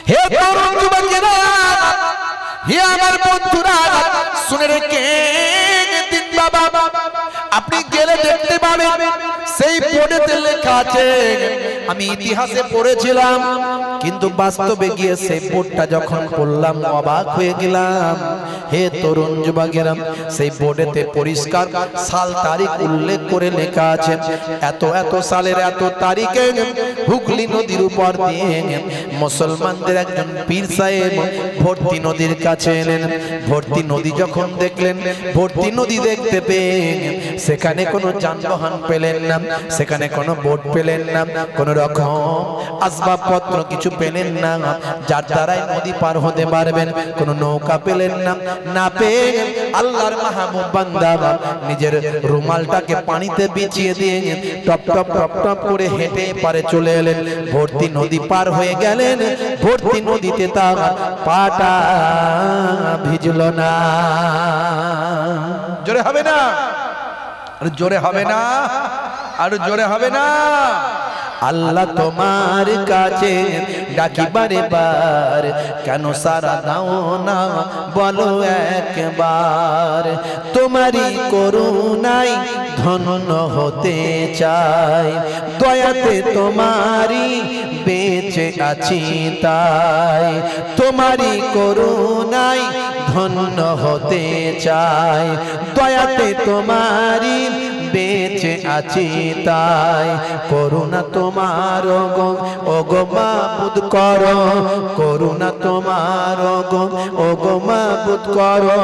হে তরুণ যুবকেরা, হে আমার বন্ধুরা, শুনে রেখে দিন বাবা, আপনি গেলে দেখতে পাবেন সেই বোর্ডেতে লেখা আছে। আমি ইতিহাসে পড়েছিলাম, কিন্তু বাস্তবে গিয়ে সেই বোর্ডটা যখন পড়লাম অবাক হয়ে গেলাম। হে তরুণ যুবকেরা, সেই বোর্ডেতে পরিষ্কার সাল তারিখ উল্লেখ করে লেখা আছে। এত এত সালের এত তারিখে হুগলি নদীর উপর দিয়ে মুসলমানদের একজন পীর সাহেব ভর্তি নদীর কাছে এলেন। ভর্তি নদী যখন দেখলেন, ভর্তি নদী দেখতে পেয়ে সেখানে কোনো যানবাহন পেলেন না, সেখানে কোনো বোট পেলেন না, কোনো রকম আসবাবপত্র কিছু পেলেন না যার দ্বারাই নদী পার হতে পারবেন। কোনো নৌকা পেলেন না। না পেয়ে আল্লাহর মাহবুব বান্দা নিজের রুমালটাকে পানিতে বিছিয়ে দিয়ে টপ টপ টপ টপ করে হেঁটে পারে চলে এলেন। ভর্তি নদী পার হয়ে গেলেন। ভর্তি নদীতে তার পাটা ভিজল না। জোরে হবে না? জোরে হবে না? আর জোরে হবে না? আল্লাহ তোমার কাছে ডাকি বারে বার, কেন সারা দাও না বলো একবার। তোমারই করুণায় ধন্য হতে চাই, দয়াতে তোমারই বেঁচে আছি তাই। তোমারই করুণায় ধন্য হতে চাই, দয়াতে তোমারই বেঁচে আছি তাই। করুণা তোমার ও গো মাবুদ করো, করুণা তোমার ও গো মাবুদ করো।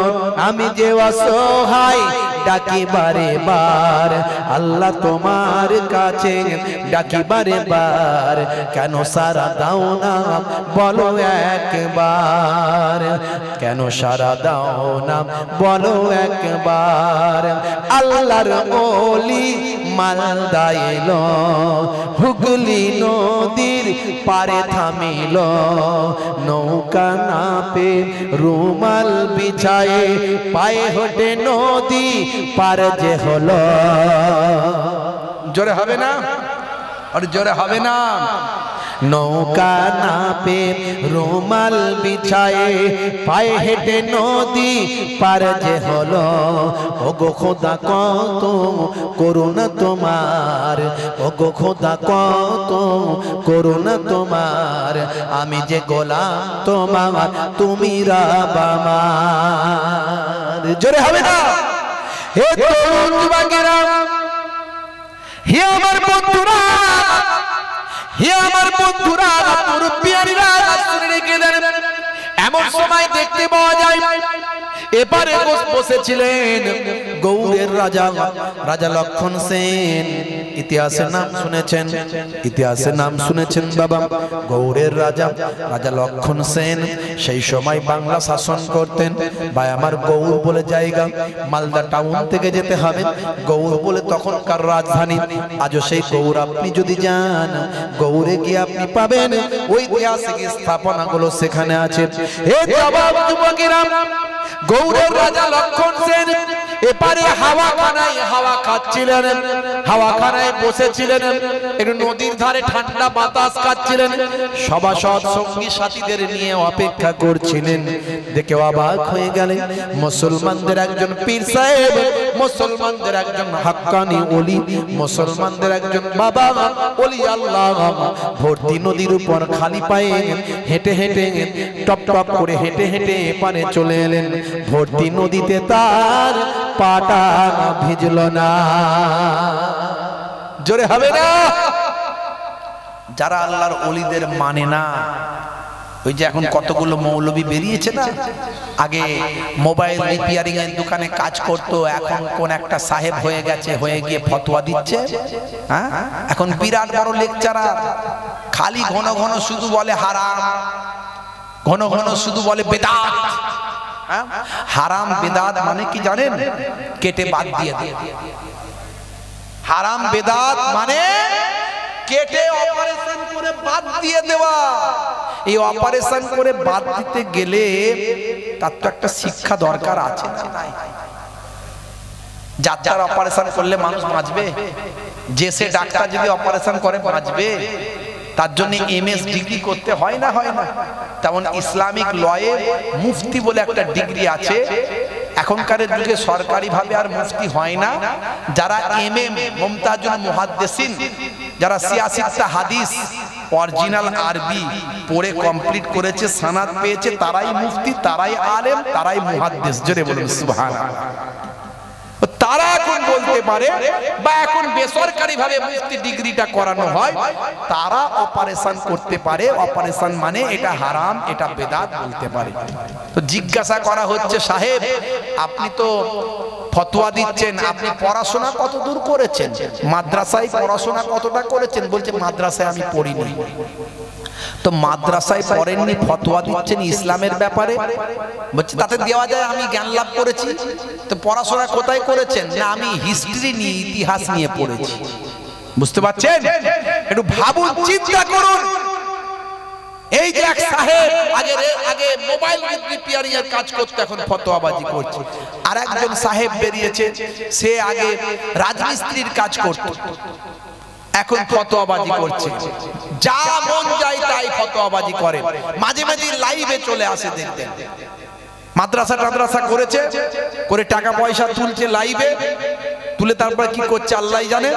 আমি যে অসহায় ডাকি বারে বার, আল্লাহ তোমার কাছে ডাকি বারে বার, কেন সারা দাও না বলো একবার। কেন সারা দাও না বলো একবার। আল্লাহর ওলি মালদা এলো, হুগলি নদীর পারে থামিল। নৌকা না পে রুমাল বিছায়ে পায়ে হেঁটে নদী পার যে হলো। জোরে হবে না? আর জোরে হবে না? নৌকা না পে রুমাল বিছায়ে পায়ে হেঁটে নদী পার যে হলো। ওগো খোদা কত করুণা তোমার, ওগো খোদা কত করুণা তোমার। আমি যে গোলাম তোমার, তুমি রব আমার। জোরে হবে না? হে তরুণ যুবকেরা, হে আমার বন্ধুরা, হে আমার বন্ধুরা, মুরব্বিয়ানিরা, শুনে রেখে দেন। এমন সময় দেখতে পাওয়া যায় এবারে বসেছিলেন গৌড়ের রাজা, রাজা লক্ষণ সেন। ইতিহাসের নাম শুনেছেন? ইতিহাসের নাম শুনেছেন বাবা? গৌড়ের রাজা, রাজা লক্ষণ সেন সেই সময় বাংলা শাসন করতেন। ভাই আমার, গৌড় বলে জায়গা, মালদা টাউন থেকে যেতে হবে। গৌড় বলে তখনকার রাজধানী। আজও সেই গৌড় আপনি যদি যান, গৌড়ে গিয়ে আপনি পাবেন ঐতিহাসিক স্থাপনাগুলো সেখানে আছে। হে জবাব যুবকেরা, গৌড়ের রাজা লক্ষণ সেন এপারে হাওয়াখানায় হাওয়া খাচ্ছিলেন, হাওয়াখানায় বসেছিলেন, একটু নদীর ধারে ঠান্ডা বাতাস খাচ্ছিলেন। সভাসদ সঙ্গী সাথীদের নিয়ে অপেক্ষা করছিলেন। দেখে অবাক হয়ে গেলেন, মুসলমানদের একজন পীর সাহেব, মুসলমানদের একজন হাক্কানি ওলি, মুসলমানদের একজন বাবা ওলি আল্লাহ ভর্তি নদীর উপর খালি পায়ে হেঁটে হেঁটে টপ টপ করে হেঁটে হেঁটে এপারে চলে এলেন। ভর্তি নদীতে তার পাটা ভিজল না। জোরে হবে না? যারা আল্লাহর ওলিদের মানে না, ওই যে এখন কতগুলো মৌলবী বেরিয়েছে না, আগে মোবাইল রিপেয়ারিং এর দোকানে কাজ করত, এখন কোন একটা সাহেব হয়ে গেছে, হয়ে গিয়ে ফতোয়া দিচ্ছে। হ্যাঁ, এখন বিরাট বড় লেকচারার, খালি ঘন ঘন শুধু বলে হারাম, ঘন ঘন শুধু বলে বেদাত। হারাম বেদাত মানে কি জানেন? কেটে বাদ দিয়ে দেয়। হারাম বেদাত মানে কেটে অপারেশন করে বাদ দিয়ে দেওয়া। এই অপারেশন করে বাদ দিতে গেলে তার তো একটা শিক্ষা দরকার আছে না? নাই। যার অপারেশন করলে মানুষ বাঁচবে? যে সে ডাক্তার যদি অপারেশন করে বাঁচবে? তার জন্য এমএস ডিগ্রি করতে হয় না, হয় না? তেমন ইসলামিক লয়ে মুফতি বলে একটা ডিগ্রি আছে। এখনকার যুগে সরকারি ভাবে আর মুফতি হয় না। যারা এমএম মুমতাজুল মুহাদ্দিসিন, যারা ৮৬টা হাদিস অরিজিনাল আরবি পড়ে কমপ্লিট করেছে, সনদ পেয়েছে, তারাই মুফতি, তারাই আলেম, তারাই মুহাদ্দিস। জোরে বলুন সুবহানাল্লাহ। তারা এখন বলতে পারে, বা এখন বেসরকারি ভাবে মুফতি ডিগ্রিটা করানো হয়, তারা অপারেশন করতে পারে। অপারেশন মানে এটা হারাম, এটা বেদাত বলতে পারে। তো জিজ্ঞাসা করা হচ্ছে, সাহেব আপনি তো ফতোয়া দিচ্ছেন, আপনি পড়াশোনা কত দূর করেছেন? মাদ্রাসায় পড়াশোনা কতটা করেছেন? বলছে মাদ্রাসায় আমি পড়িনি। তো মাদ্রাসায় পড়েননি, ফতোয়া দিচ্ছেন ইসলামের ব্যাপারে? বলছে তাতে দেওয়া যায় আমি জ্ঞান লাভ করেছি। তো পড়াশোনা কোথায় করেছেন? না আমি হিস্ট্রি নিয়ে, ইতিহাস নিয়ে পড়েছি। বুঝতে পারছেন? একটু ভাবুন, চিন্তা করুন। এই যে এক সাহেব আগে মোবাইল রিপেয়ারিং এর কাজ করতে, এখন ফতোয়াবাজি করছে। আর একজন সাহেব বেরিয়েছে, সে আগে রাজমিস্ত্রির কাজ করত, এখন ফতোয়াবাজি করছে। যা মন যায় তাই ফতোয়াবাজি করে। মাঝে মাঝে লাইভে চলে আসে, দেখতেন মাদ্রাসা করেছে, করে টাকা পয়সা তুলছে লাইভে, তুলে তারপর কি করছে আল্লাহ জানে।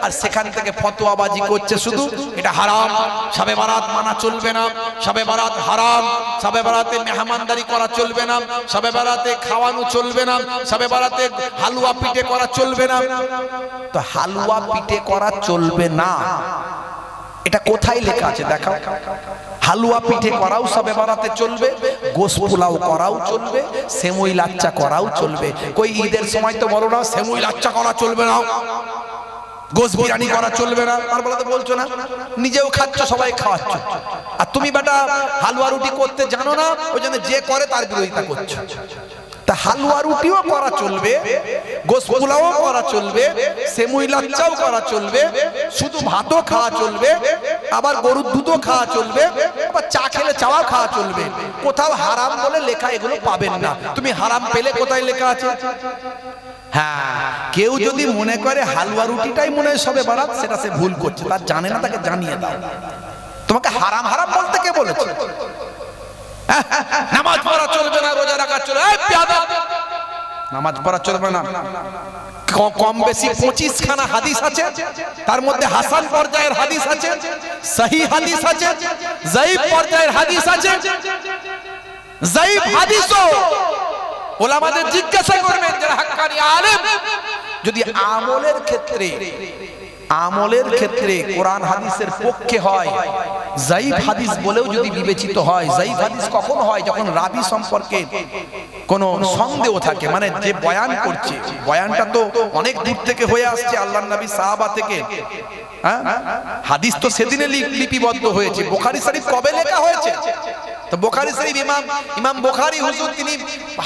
আর সেখান থেকে ফতোয়াবাজি করছে শুধু, এটা হারাম, শবে বারাত মানা চলবে না, শবে বারাত হারাম, শবে বারাতে মেহমানদারি করা চলবে না, শবে বারাতে খাওয়ানো চলবে না, শবে বারাতে হালুয়া পিঠে করা চলবে না। তো হালুয়া পিঠে করা চলবে না, এটা কোথায় লেখা আছে দেখাও। হালুয়া পিঠে করাও শবে বারাতে চলবে, গোশ পোলাও করাও চলবে, সেমুই লাচ্চা করাও চলবে। কই ঈদের সময় তো বলো না সেমুই লাচ্চা করা চলবে না, গোশ বিরিয়ানি করা চলবে না, আর বলা তো বলছো না, নিজেও খাচ্ছ, সবাই খাওয়াচ্ছ। আর তুমি বেটা হালুয়া রুটি করতে জানো না, ওই জন্য যে করে তার বিরোধিতা করছো। তা হালুয়া রুটিও করা চলবে, গোশ পোলাও করা চলবে, সেমুই লাচ্চাও করা চলবে, শুধু ভাতও খাওয়া চলবে, আবার গরুর দুধও খাওয়া চলবে, আবার চা খেলে চাও খাওয়া চলবে। কোথাও হারাম বলে লেখা এগুলো পাবেন না। তুমি হারাম পেলে কোথায় লেখা আছে? হ্যাঁ, কেউ যদি মনে করে হালুয়া রুটিটাই মনে হয় শবে বারাত, সেটা সে ভুল করছে, তার জানে না, তাকে জানিয়ে দাও। তোমাকে হারাম হারাম বলতে কে বলেছে? নামাজ পড়া চলবে না, রোজা রাখা চলবে, নামাজ পড়া চলবে না। কম বেশি 25 খানা হাদিস আছে, তার মধ্যে হাসান পর্যায়ের হাদিস আছে, সহিহ হাদিস আছে, যায়িফ পর্যায়ের হাদিস আছে। যায়িফ হাদিসও ওলামাদের জিজ্ঞাসা করবেন যারা হাক্কানি আলেম, যদি আমলের ক্ষেত্রে কোরআন হাদিসের পক্ষে হয়, যায়িফ হাদিস বলেও যদি বিবেচিত হয়। যায়িফ হাদিস কখন হয়? যখন রাবি সম্পর্কে কোনো সন্দেহ থাকে, মানে যে বয়ান করছে, বয়ানটা তো অনেক দূর থেকে হয়ে আসছে, আল্লাহর নবী সাহাবা থেকে। হাদিস তো সেদিনে লিপিবদ্ধ হয়েছে। বুখারী শরীফ কবে লেখা হয়েছে? তো বুখারী শরীফ ইমাম বুখারী হুজুর তিনি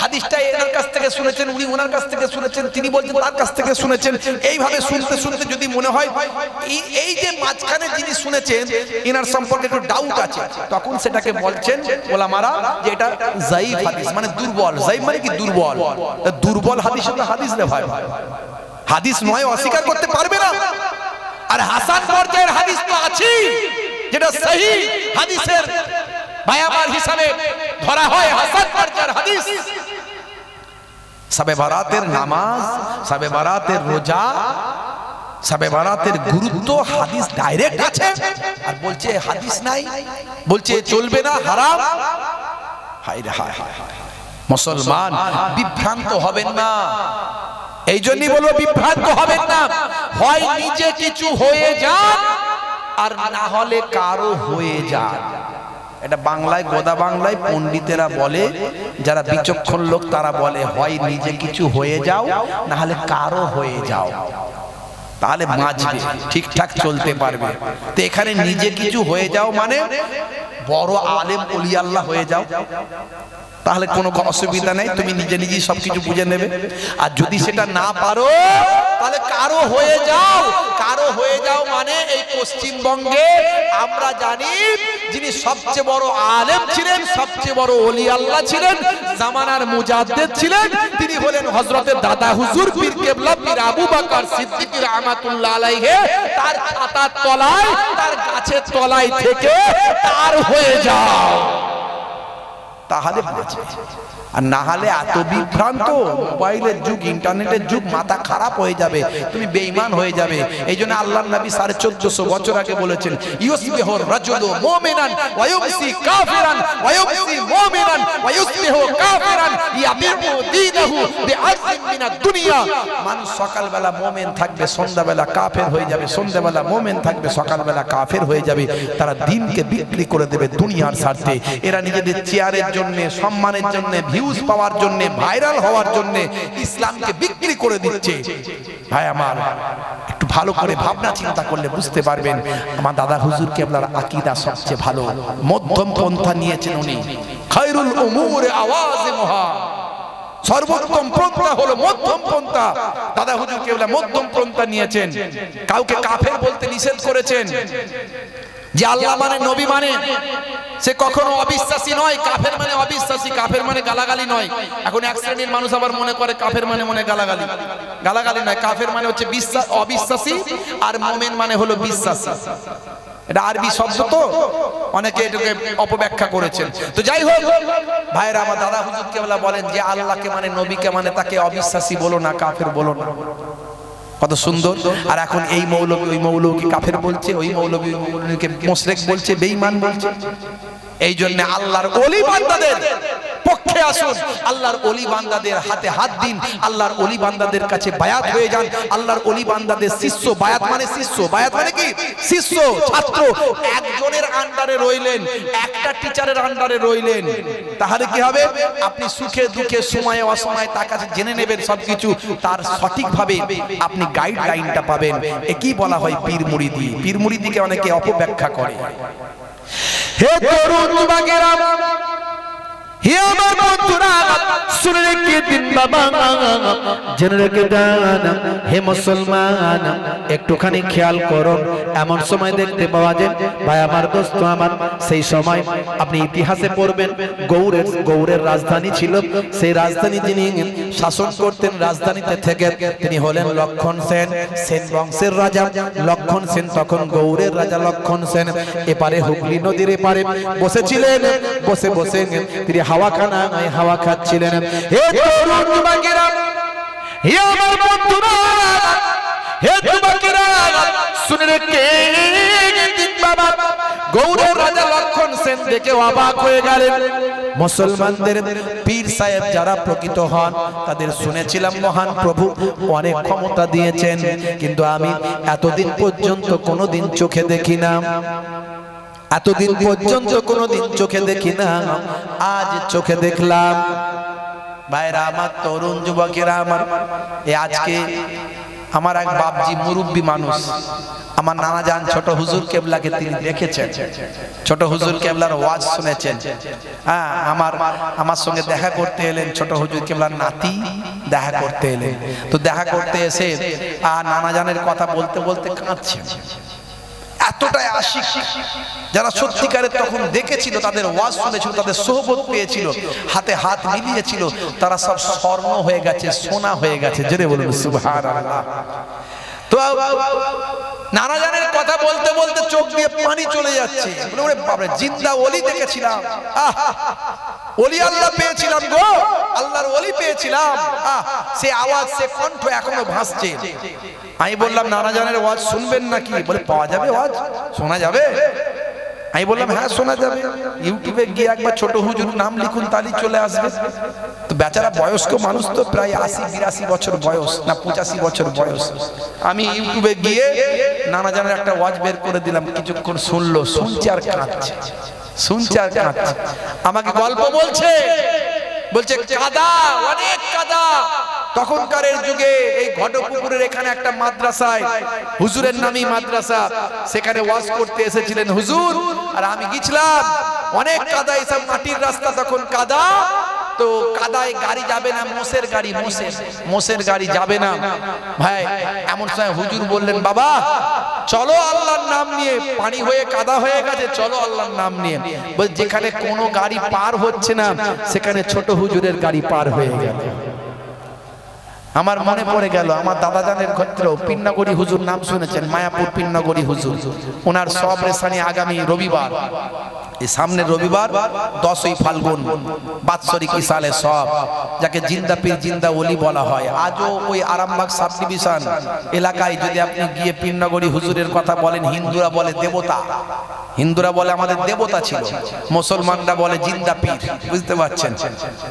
হাদিসটা এনার কাছ থেকে শুনেছেন, উনি ওনার কাছ থেকে শুনেছেন, তিনি বলছেন তার কাছ থেকে শুনেছেন। এইভাবে শুনতে শুনতে যদি মনে হয় এই যে মাঝখানে যিনি শুনেছেন এনার সম্পর্কে একটু ডাউট আছে, তখন সেটাকে বলছেন ওলামারা যে এটা যায়িফ হাদিস, মানে দুর্বল। যায়িফ মানে কি? দুর্বল। দুর্বল হাদিস তো হাদিস রে ভাই, হাদিস নয়, অস্বীকার করতে পারবে না। আর হাসান পর্যায়ের হাদিস তো আছে, যেটা সহিহ হাদিসের বায়াবার হিসাবে ধরা হয়, হাসান পর্যায়ের হাদিস। শবে বারাতের নামাজ, শবে বারাতের রোজা, শবে বারাতের গুরুত্ব হাদিস ডাইরেক্ট আছে, আর বলছে হাদিস নাই, বলছে চলবে না, হারাম। হায় রে হায়, মুসলমান বিভ্রান্ত হবেন না। এই জন্যই বলবো বিভ্রান্ত হবেন না। হয় নিজে কিছু হয়ে যান, আর না হলে কারো হয়ে যান। এটা বাংলায়, গোদা বাংলায় পণ্ডিতেরা বলে, যারা বিচক্ষণ লোক তারা বলে, হয় নিজে কিছু হয়ে যাও, না হলে কারো হয়ে যাও, তাহলে বাঁচবে, ঠিকঠাক চলতে পারবে। তো এখানে নিজে কিছু হয়ে যাও মানে বড় আলেম ওলি আল্লাহ হয়ে যাও, তাহলে কোনো অসুবিধা নেই, তুমি নিজে নিজেই সবকিছু বুঝে নেবে। আর যদি সেটা না পারো, তাহলে কারো হয়ে যাও, কারো হয়ে যাও মানে এই পশ্চিমবঙ্গে আমরা জানি যিনি সবচেয়ে বড় আলেম ছিলেন, সবচেয়ে বড় ওলি আল্লাহ ছিলেন, জামানার মুজাদ্দিদ ছিলেন, তিনি হলেন হযরতের দাদা হুজুর পীর কেবলা পীর আবু বকর সিদ্দিক রাহমাতুল্লাহ আলাইহি। তার ছাতার তলায়, তার গাছের তলায় থেকে তার হয়ে যাও, তাহলে বাঁচবে। আর না হলে এত বিভ্রান্ত, মোবাইলের যুগ, ইন্টারনেটের যুগ, মাথা খারাপ হয়ে যাবে, তুমি বেঈমান হয়ে যাবে। এই জন্য আল্লাহর নবী 1450 বছর আগে বলেছেন, ইউসবিহু রাজুলু মুমিনান ওয়া ইউমসি কাফিরান ওয়া ইউমসি মুমিনান ওয়া ইউসবিহু কাফিরান ইয়াবিউ দীনহু বিআযমিন মিনাদ দুনিয়া। মানুষ সকালবেলা মুমিন থাকবে, সন্ধ্যাবেলা কাফের হয়ে যাবে, সন্ধ্যাবেলা মুমিন থাকবে, সকালবেলা কাফের হয়ে যাবে। তারা দ্বীনকে বিক্রি করে দেবে দুনিয়ার স্বার্থে। এরা নিজেদের চেয়ারের জন্য, সম্মানের জন্য, ভিউজ পাওয়ার জন্য, ভাইরাল হওয়ার জন্য ইসলামকে বিক্রি করে দিচ্ছে। ভাই আমার, একটু ভালো করে ভাবনা চিন্তা করলে বুঝতে পারবেন আমার দাদা হুজুর কেবলার আকীদা সবচেয়ে ভালো, মধ্যম পন্থা নিয়েছেন উনি। খায়রুল উমুরি আওয়াজিমুহা, সর্বোত্তম পন্থা হলো মধ্যম পন্থা। দাদা হুজুর কেবলা মধ্যম পন্থা নিয়েছেন। কাউকে কাফের বলতে নিষেধ করেছেন। যে আল্লাহ মানে, নবী মানে, সে কখনো অবিশ্বাসী নয়। কাফের মানে অবিশ্বাসী, কাফের মানে গালাগালি নয়। এখন এক শ্রেণীর মানুষ আবার মনে করে কাফের মানে মনে গালাগালি। গালাগালি নয়, কাফের মানে হচ্ছে অবিশ্বাসী, আর মুমিন মানে হলো বিশ্বাসী। এটা আরবি শব্দ, তো অনেকে এটাকে অপব্যাখ্যা করেছেন। তো যাই হোক ভাইরা, আমার দাদা হুজুর কেবলা বলেন যে আল্লাহকে মানে, নবীকে মানে, তাকে অবিশ্বাসী বলো না, কাফের বলো না। কত সুন্দর। আর এখন এই মৌলবী ওই মৌলবীকে কাফের বলছে, ওই মৌলবী ওই মৌলবীকে মুশরিক বলছে, বেঈমান বলছে। এই জন্য আল্লাহর ওলি বান্দাদের পক্ষে আসুন, আল্লাহর ওলি বান্দাদের হাতে হাত দিন, আল্লাহর ওলি বান্দাদের কাছে বায়াত হয়ে যান, আল্লাহর ওলি বান্দাদের শিষ্য। বায়াত মানে শিষ্য, বায়াত মানে কি? শিষ্য, ছাত্র। একজনের আন্ডারে রইলেন, একটা টিচারের আন্ডারে রইলেন, তাহলে কি হবে? আপনি সুখে দুঃখে, সময়ে অসময়ে তার কাছে জেনে নেবেন সবকিছু, তার সঠিকভাবে আপনি গাইডলাইনটা পাবেন। একই বলা হয় পীর মুরিদি। পীর মুরিদিকে অনেকে অপব্যাখ্যা করে। হে তরুণ যুবকেরা, হে আমার বন্ধুরা, শুনে রেখে দিন বাবা, জেনে রেখে দেন হে মুসলমান, একটুখানি খেয়াল করুন। এমন সময় দেখতে পাওয়া যায়, ভাই আমার, দোস্ত আমার, সেই সময় আপনি ইতিহাসে পড়বেন, গৌড়ের রাজধানী ছিল। সেই রাজধানী যিনি শাসন করতেন, রাজধানীতে থেকে তিনি হলেন লক্ষণ সেন, সেন বংশের রাজা লক্ষণ সেন। তখন গৌড়ের রাজা লক্ষণ সেন এপারে হুগলি নদীর এপারে বসেছিলেন। বসে বসে তিনি হাওয়া খাচ্ছিলেন। হে তরুণ যুবকেরা, হে আমার বন্ধুরা, হে যুবকেরা, শুনে রেখে দিন বাবা, গৌড়ের রাজা লক্ষণ সেন দেখে অবাক হয়ে গেলেন। মুসলমানদের পীর সাহেব যারা প্রকৃত হন, তাদের শুনেছিলাম মহান প্রভু অনেক ক্ষমতা দিয়েছেন, কিন্তু আমি এতদিন পর্যন্ত কোনোদিন চোখে দেখি না, এতদিন পর্যন্ত কোনোদিন চোখে দেখি না, আজ চোখে দেখলাম। ভাইরা আমার, তরুণ যুবকেরা আমার, আজকে আমার এক বাপজি মুরব্বী মানুষ, আমার নানা জান ছোট হুজুর কেবলাকে তিনি দেখেছেন, ছোট হুজুর কেবলার ওয়াজ শুনেছেন। হ্যাঁ, আমার সঙ্গে দেখা করতে এলেন, ছোট হুজুর কেবলার নাতি দেখা করতে এলেন। তো দেখা করতে এসে আর নানা জানের কথা বলতে বলতে কাঁদছেন। এতটাই আশিক, যারা সত্যিকারের তখন দেখেছিল, তাদের ওয়াজ শুনেছিল, তাদের সোহবত পেয়েছিল, হাতে হাত মিলিয়েছিল, তারা সব স্বর্ণ হয়ে গেছে, সোনা হয়ে গেছে। জোরে বলুন সুবহানাল্লাহ। তো নানা জানের কথা বলতে বলতে চোখ দিয়ে পানি চলে যাচ্ছে। ওরে বাবা, জিন্দা ওলি দেখেছিলাম, ওলি আল্লাহ পেয়েছিলাম গো, আল্লাহর ওলি পেয়েছিলাম। সে আওয়াজ, সে কণ্ঠ এখনো ভাসছে। আমি বললাম, নানা জানের ওয়াজ শুনবেন নাকি? বলে, পাওয়া যাবে ওয়াজ, শোনা যাবে? আমি বললাম, হ্যাঁ শোনা যাবে। ইউটিউবে গিয়ে একবার ছোট হুজুর নাম লিখুন, তাহলেই চলে আসবে। তো বেচারা বয়স্ক মানুষ, তো প্রায় 80-82 বছর বয়স, না 85 বছর বয়স। আমি ইউটিউবে গিয়ে নানা জানের একটা ওয়াজ বের করে দিলাম। কিছুক্ষণ শুনলো, শুনছে আর কাঁদছে, শুনছে আর কাঁদছে। আমাকে গল্প বলছে, বলছে কাদা, অনেক কাদা। তখনকার যুগে এই ঘটপুকুরের এখানে একটা মাদ্রাসায়, হুজুরের নামই মাদ্রাসা, সেখানে ওয়াজ করতে এসেছিলেন হুজুর, আর আমি গেছিলাম। অনেক কাদা, এসব মাটির রাস্তা, তখন কাদা। তো কাদায় গাড়ি যাবে না, মোষের গাড়ি, মোষের গাড়ি যাবে না ভাই। এমন সময় হুজুর বললেন, বাবা চলো আল্লাহর নাম নিয়ে, পানি হয়ে কাদা হয়ে গেছে, চলো আল্লাহর নাম নিয়ে। বল যেখানে কোনো গাড়ি পার হচ্ছে না সেখানে ছোট হুজুরের গাড়ি পার হয়ে গেল। আমার মনে পড়ে গেল আমার দাদাজানের ক্ষেত্রেও পিন্নাগড়ি হুজুর নাম শুনেছেন, মায়াপুর পিন্নাগড়ি হুজুর। ওনার সব রেসানি আগামী রবিবার, এই সামনের রবিবার 10ই ফাল্গুন বাৎসরিক ইসালে সব, যাকে জিন্দা পীর জিন্দা ওলি বলা হয়। আজও ওই আরামবাগ সাব ডিভিশন এলাকায় যদি আপনি গিয়ে পিন্নাগড়ি হুজুরের কথা বলেন, হিন্দুরা বলে দেবতা, হিন্দুরা বলে আমাদের দেবতা ছিল, মুসলমানরা বলে জিন্দা পীর, বুঝতে পারছেন?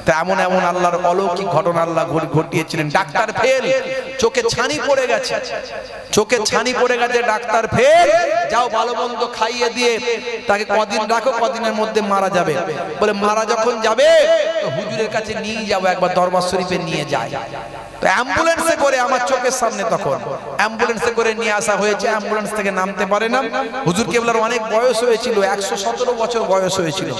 তো এমন এমন আল্লাহর অলৌকিক ঘটনা আল্লাহ ঘটিয়েছিলেন। ডাক্তার ফেল, চোখে ছানি পড়ে গেছে, চোখে ছানি পড়ে গেছে, ডাক্তার ফেল, যাও ভালো মন্দ খাইয়ে দিয়ে তাকে কদিন রাখো, কদিনের মধ্যে মারা যাবে। বলে মারা যখন যাবে তো হুজুরের কাছে নিয়ে যাবো, একবার দরবার শরীফে নিয়ে যায়। তো অ্যাম্বুলেন্সে করে, আমার চোখের সামনে তখন অ্যাম্বুলেন্সে করে নিয়ে আসা হয়েছে। অ্যাম্বুলেন্স থেকে নামতে পারে না। হুজুর কেবলার অনেক বয়স হয়েছিল, 117 বছর বয়স হয়েছিল।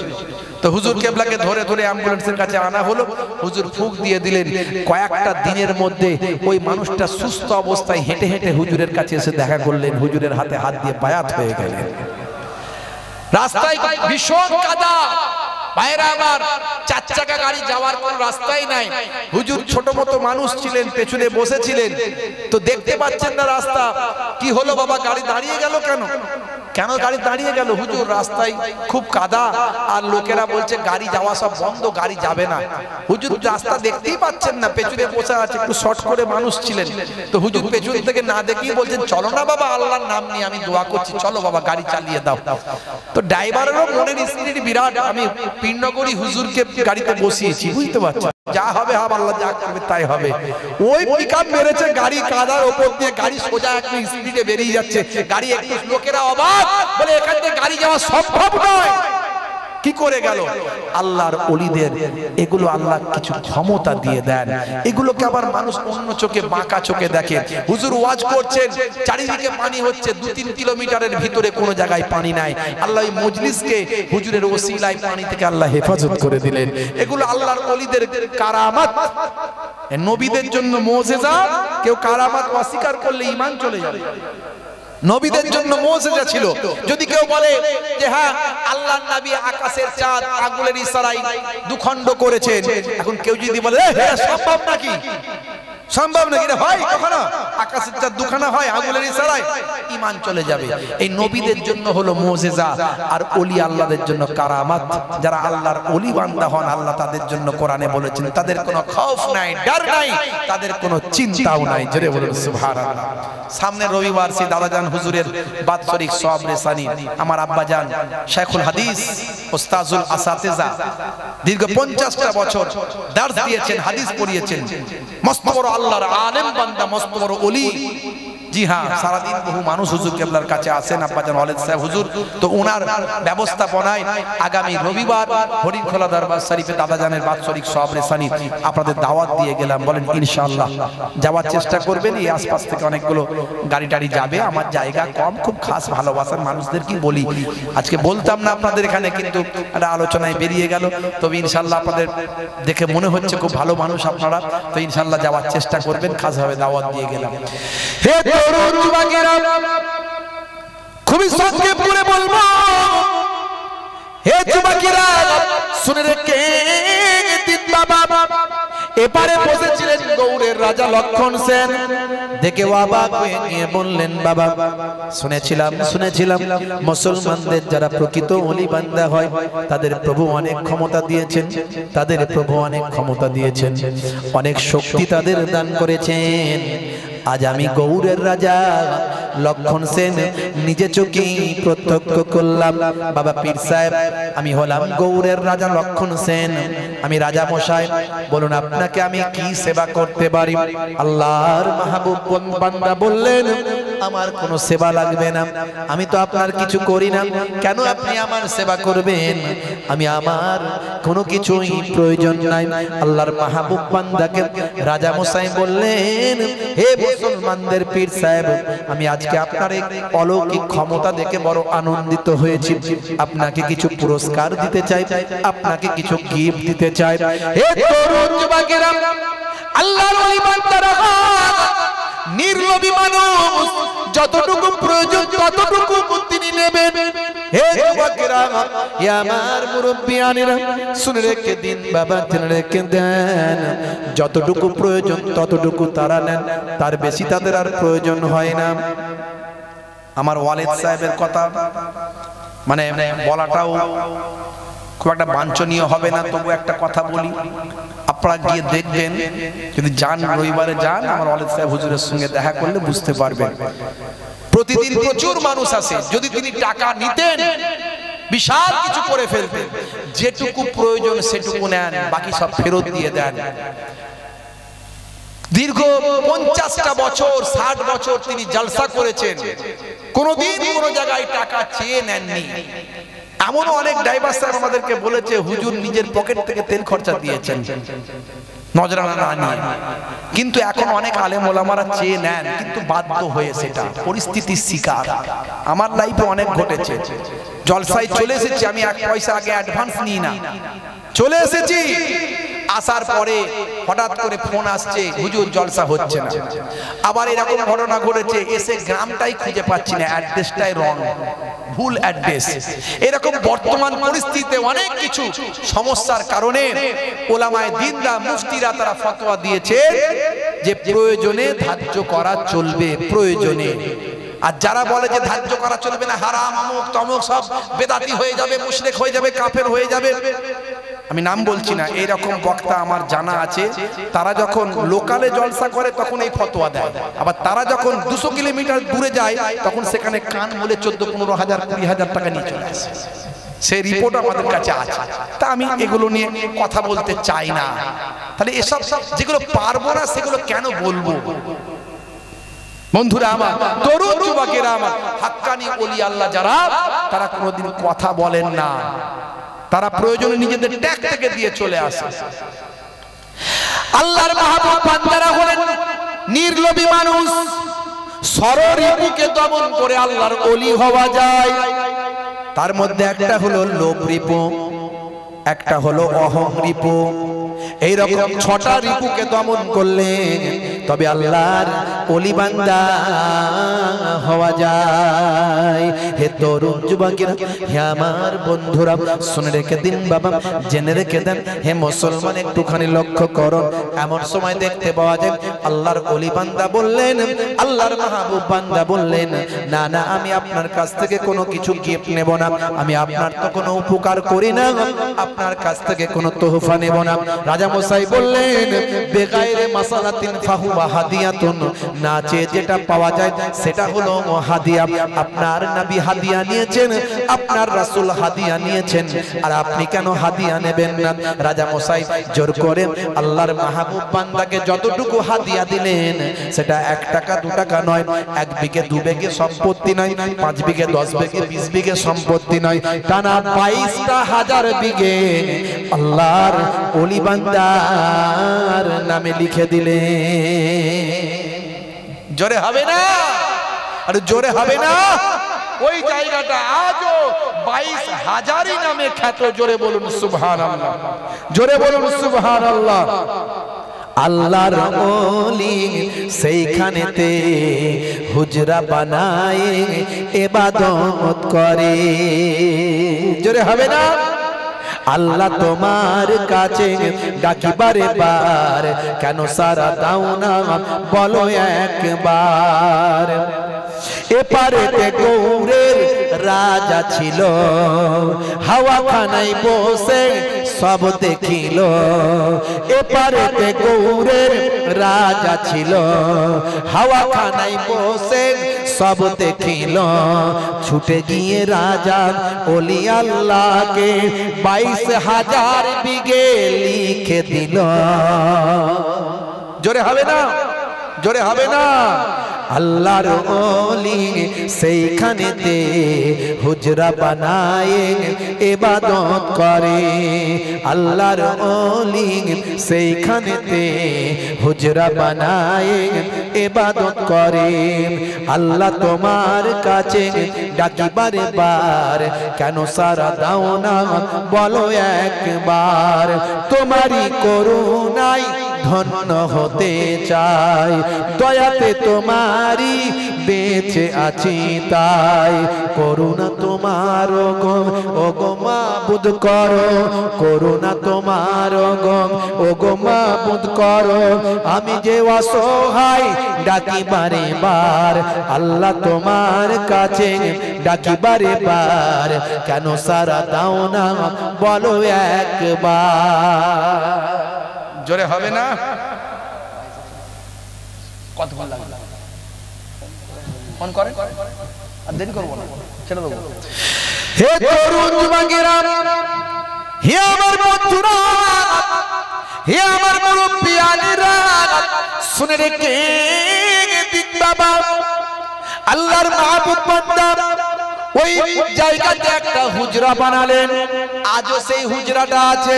তো হুজুর কেবলাকে ধরে ধরে অ্যাম্বুলেন্সের কাছে আনা হলো। হুজুর ফুঁক দিয়ে দিলেন। কয়েকটা দিনের মধ্যে ওই মানুষটা সুস্থ অবস্থায় হেঁটে হেঁটে হুজুরের কাছে এসে দেখা করলেন, হুজুরের হাতে হাত দিয়ে বায়াত হয়ে গেলেন। রাস্তায় ভীষণ কাদা, বাইরে আবার 4 চাকা গাড়ি যাওয়ার কোন রাস্তাই নাই। হুজুর ছোট মতো মানুষ ছিলেন, পেছনে বসেছিলেন, তো দেখতে পাচ্ছেন না রাস্তা। কি হলো বাবা, গাড়ি দাঁড়িয়ে গেল কেন? কেন গাড়ি দাঁড়িয়ে গেল? হুজুর রাস্তায় খুব কাদা আর লোকেরা বলছে গাড়ি যাওয়া সব বন্ধ, গাড়ি যাবে না। হুজুর রাস্তা দেখতেই পাচ্ছেন না, পেছনে বসে আছে, একটু শর্ট করে মানুষ ছিলেন। তো হুজুর পেছন থেকে না দেখেই বলছেন, চলো না বাবা, আল্লাহর নাম নিয়ে আমি দোয়া করছি, চলো বাবা গাড়ি চালিয়ে দাও। তো ড্রাইভারেরও মনের স্পিরিট বিরাট। আমি পিন্নাগড়ি হুজুরকে গাড়িতে বসিয়েছি, বুঝতে পারছেন? যা হবে হবে, আল্লাহ যা করবে তাই হবে। ওই পিকআপ মেরেছে, গাড়ি কাদার উপর দিয়ে, গাড়ি সোজা একটু স্পিডে বেরিয়ে যাচ্ছে। গাড়ি একটু, লোকেরা অবাক, বলে এখান থেকে গাড়ি যাওয়া সম্ভব নয়। কি করে গেল? আল্লাহর ওলিদের এগুলো আল্লাহ কিছু ক্ষমতা দিয়ে দেন, এগুলোকে আবার মানুষ অন্য চোখে, বাঁকা চোখে দেখে। হুজুর ওয়াজ করছেন, চারিদিকে পানি হচ্ছে, 2-3 কিলোমিটারের ভিতরে কোনো জায়গায় পানি নাই। আল্লাহ এই মজলিসকে হুজুরের ওসিলায় পানি থেকে আল্লাহ হেফাজত করে দিলেন। এগুলো আল্লাহর ওলিদের কারামাত, নবীদের জন্য মুজিজা। কেউ কারামাত অস্বীকার করলে ঈমান চলে যাবে। নবীদের জন্য মুজিজা ছিল। যদি কেউ বলে যে হ্যাঁ আল্লাহর নবী আকাশের চাঁদ আঙ্গুলের ইশারায় দুখণ্ড করেছেন, এখন কেউ যদি বলে এটা সম্ভব নাকি, সম্ভব নাকি, এটা হয় কখনো? আকাশের চাঁদ দুখানা হয় আঙ্গুলের ইশারায়, ঈমান চলে যাবে। এই নবীদের জন্য হলো মুজিজা, আর ওলি আল্লাহদের জন্য কারামাত। যারা আল্লাহর ওলি বান্দা হন, আল্লাহ তাদের জন্য কোরআনে বলেছেন তাদের কোনো খৌফ নাই, ডর নাই, তাদের কোনো চিন্তাও নাই। জোরে বলুন সুবহানাল্লাহ। সামনে রবিবার সেই দাদাজান হুজুরের বাৎসরিক সওয়াব রেসানি। আমার আব্বাজান শাইখুল হাদিস ওস্তাজুল আসাতিজা, দীর্ঘ 50টা বছর দার্স দিয়েছেন, হাদিস পড়িয়েছেন। মস্ত বড় আল্লাহর আলেম বান্দা, মস্ত বড় ওলি। জি হ্যাঁ, সারাদিন বহু মানুষ হুজুর কেবলার কাছে আসেন, আব্বাজান ওয়ালিদ সাহেব হুজুর। তো ওনার ব্যবস্থাপনায় আগামী রবিবার হরিণখোলা দরবার শরীফে দাদাজানের বাৎসরিক সওয়াব রেসানি আপনাদের দাওয়াত দিয়ে গেলাম। বলেন ইনশাআল্লাহ যাওয়ার চেষ্টা করবেন। এই আশপাশ থেকে অনেকগুলো গাড়ি টাড়ি যাবে, আমার জায়গা কম, খুব খাস ভালোবাসার মানুষদের কি বলি, আজকে বলতাম না আপনাদের এখানে, কিন্তু একটা আলোচনায় বেরিয়ে গেল। তবে ইনশাআল্লাহ আপনাদের দেখে মনে হচ্ছে খুব ভালো মানুষ আপনারা, তো ইনশাআল্লাহ যাওয়ার চেষ্টা করবেন, খাসভাবে দাওয়াত দিয়ে গেলাম। হে তরুণ যুবকেরা, খুবই সংক্ষেপে বলবো, হে যুবকেরা শুনে রেখে দিন বাবা। এপারে বসেছিলেন গৌড়ের রাজা লক্ষণ সেন, দেখে অবাক হয়ে গিয়ে বললেন, বাবা শুনেছিলাম মুসলমানদের যারা প্রকৃত ওলি বান্দা হয় তাদের প্রভু অনেক ক্ষমতা দিয়েছেন, তাদের প্রভু অনেক ক্ষমতা দিয়েছেন, অনেক শক্তি তাদের দান করেছেন। আজ আমি গৌড়ের রাজা লক্ষণ সেন নিজে চোখেই প্রত্যক্ষ করলাম। বাবা পীর সাহেব, আমি হলাম গৌড়ের রাজা লক্ষণ সেন, আমি রাজা মশাই, বলুন আপনাকে আমি কি সেবা করতে পারি? আল্লাহর মাহবুব বান্দা বললেন, আমার কোনো সেবা লাগবে না, আমি তো আপনার কিছু করি না, কেন আপনি আমার সেবা করবেন? আমি আমার কোনো কিছুই প্রয়োজন নাই। আল্লাহর মাহবুব বান্দাকে রাজা মশাই বললেন, হে মুসলমানদের পীর সাহেব, আমি আজকে আপনার এই অলৌকিক ক্ষমতা দেখে বড় আনন্দিত হয়েছি, আপনাকে কিছু পুরস্কার দিতে চাই, আপনাকে কিছু গিফট দিতে চাই। হে তরুণ যুবকেরা, আল্লাহর ওলি বান্দারা, নির্লোভী মানুষ, যতটুকু প্রয়োজন ততটুকু তিনি নেবেন। হে যুবকেরা, হে আমার মুরব্বিয়ানেরা, শুনে রেখে দিন বাবা, শুনে রেখে দেন, যতটুকু প্রয়োজন ততটুকু তারা নেন, তার বেশি তাদের আর প্রয়োজন হয় না। আমার ওয়ালিদ সাহেবের কথা মানে বলাটাও খুব একটা বাঞ্ছনীয় হবে না, তবু একটা কথা বলি, আপনারা গিয়ে দেখবেন, যদি যান, রবিবারে যান, আমার ওয়ালিদ সাহেব হুজুরের সঙ্গে দেখা করলে বুঝতে পারবেন। প্রতিদিন প্রচুর মানুষ আসে, যদি তিনি টাকা নিতেন বিশাল কিছু করে ফেলতেন, যেটুকু প্রয়োজন সেটুকু নেন, বাকি সব ফেরত দিয়ে দেন। দীর্ঘ 50টা বছর 60 বছর তিনি জলসা করেছেন, কোনোদিন কোনো জায়গায় টাকা চেয়ে নেননি। এমনও অনেক ড্রাইভার সাহেব আমাদেরকে বলেছে, হুজুর নিজের পকেট থেকে তেল খরচা দিয়েছেন নজরানা না নিয়ে, কিন্তু এখন অনেক আলেম ওলামারা চেয়ে নেন, কিন্তু বাধ্য হয়ে, সেটা পরিস্থিতির শিকার। আমার লাইফে অনেক ঘটেছে, জলসায় চলে এসেছি, আমি 1 পয়সা আগে অ্যাডভান্স নিই না, চলে এসেছি, আসার পরে হঠাৎ করে ফোন আসছে, হুজুর জলসা হচ্ছে না। আবার এরকম ঘটনা ঘটেছে, এসে গ্রামটাই খুঁজে পাচ্ছি না, অ্যাড্রেসটাই রং, ভুল অ্যাড্রেস। এরকম বর্তমান পরিস্থিতিতে অনেক কিছু সমস্যার কারণে ওলামায়ে দ্বীনরা, মুফতিরা তারা ফতোয়া দিয়েছে যে প্রয়োজনে ধার্য করা চলবে, প্রয়োজনে। আর যারা বলে যে ধার্য করা চলবে না, হারাম, অমুক তমুক, সব বেদাতি হয়ে যাবে, মুশরিক হয়ে যাবে, কাফের হয়ে যাবে, আমি নাম বলছি না, এইরকম বক্তা আমার জানা আছে। তারা যখন লোকালে জলসা করে তখন এই ফতোয়া দেয়, আবার তারা যখন 200 কিলোমিটার দূরে যায় তখন সেখানে কান বলে 14-15 হাজার 20 হাজার টাকা নিয়ে চলে আসে। সেই রিপোর্ট আমাদের কাছে আছে, তা আমি এগুলো নিয়ে কথা বলতে চাই না। তাহলে এসব যেগুলো পারবো না সেগুলো কেন বলবো? বন্ধুরা আমার, তরুণ যুবকেরা আমার, হাক্কানি ওলি আল্লাহ যারা, তারা কোনোদিন কথা বলেন না, তারা প্রয়োজনে নিজেদের ট্যাগ থেকে দিয়ে চলে আসে। আল্লাহর মাহবুব বান্দারা হলেন নির্লোভী মানুষ, সররিপুকে দমন করে আল্লাহর ওলি হওয়া যায়। তার মধ্যে একটা হলো লোভ রিপু, একটা হলো অহং রিপু। এইরকম 6টা রিপুকে দমন করলে তবে আল্লাহর ওলি বান্দা হওয়া যায়। হে তরুণ যুবকেরা, হে আমার বন্ধুরা, শুনে রেখে দিন বাবা, জেনে রেখে দেন। হে মুসলমান, একটুখানি লক্ষ্য করো, এমন সময় দেখতে পাওয়া যায় আল্লাহর ওলি বান্দা বললেন, আল্লাহর মাহবুব বান্দা বললেন, না না, আমি আপনার কাছ থেকে কোনো কিছু গিফট নেব না, আমি আপনার তো কোনো উপকার করি না, আপনার কাছ থেকে কোনো তোহফা নেব না। রাজা মশাই বললেন, বেগাইরে মাসালাতিন ফাহুয়া হাদিয়াতুন, না চেয়ে যেটা পাওয়া যায় সেটা হলো হাদিয়া। আপনার নবী হাদিয়া নিয়েছেন, আপনার রাসূল হাদিয়া নিয়েছেন, আর আপনি কেন হাদিয়া নেবেন না? রাজা মশাই জোর করে আল্লাহর মাহবুব বান্দাকে যতটুকু হাদিয়া দিলেন সেটা 1 টাকা 2 টাকা নয়, 1 বিঘে 2 বিঘে সম্পত্তি নয়, 5 বিঘে 10 বিঘে 20 বিঘে সম্পত্তি নয়, টানা 22টা হাজার বিঘে আল্লাহর ওলি বান্দার নামে লিখে দিলে। জোরে হবে না? আর জোরে হবে না? ওই জায়গাটা আজও 22,000 নামে খ্যাত। জোরে বলুন সুবহানাল্লাহ, জোরে বলুন সুবহানাল্লাহ। আল্লাহর ওলি সেইখানেতে হুজরা বানায় ইবাদত করে। জোরে হবে না? আল্লাহ তোমার কাছে ডাকি বারে বার, কেন সারা দাও না বলো একবার। এপারেতে গৌরের রাজা ছিল, হাওয়া খানায় বসে সব দেখিল। এপারেতে গৌরের রাজা ছিল, হাওয়া খানায় বসে সব দেখিল। ছুটে গিয়ে রাজা ওলি আল্লাহকে 22,000 বিঘে লিখে দিল। জোরে হবে না? জোরে হবে না? আল্লাহর ওলি সেইখানেতে হুজরা বানায়ে ইবাদত করে আল্লাহর ওলি সেইখানেতে হুজরা বানায়ে ইবাদত করে আল্লাহ তোমার কাছে ডাকি বারে বার কেন সারা দাও না বলো একবার তোমারই করুণায় ধন্য হতে চাই দয়াতে তোমারই বেঁচে আছি তাই করুণা তোমার ও গো মাবুদ করো করুণা তোমার ও গো মাবুদ করো আমি যে অসহায় ডাকি বারে বার আল্লাহ তোমার কাছে ডাকি বারে বার কেন সারা দাও না বলো একবার জোরে হবে না কতক্ষণ লাগবে ফোন করেন আর দেরি করবো না ছেড়ে দেবো হে তরুণ যুবকেরা হে আমার বন্ধুরা হে আমার মুরব্বিয়ানেরা শুনে রেখে দিন বাবা আল্লাহর মাহবুব বান্দা ওই জায়গাতে একটা হুজরা বানালেন আজও সেই হুজরাটা আছে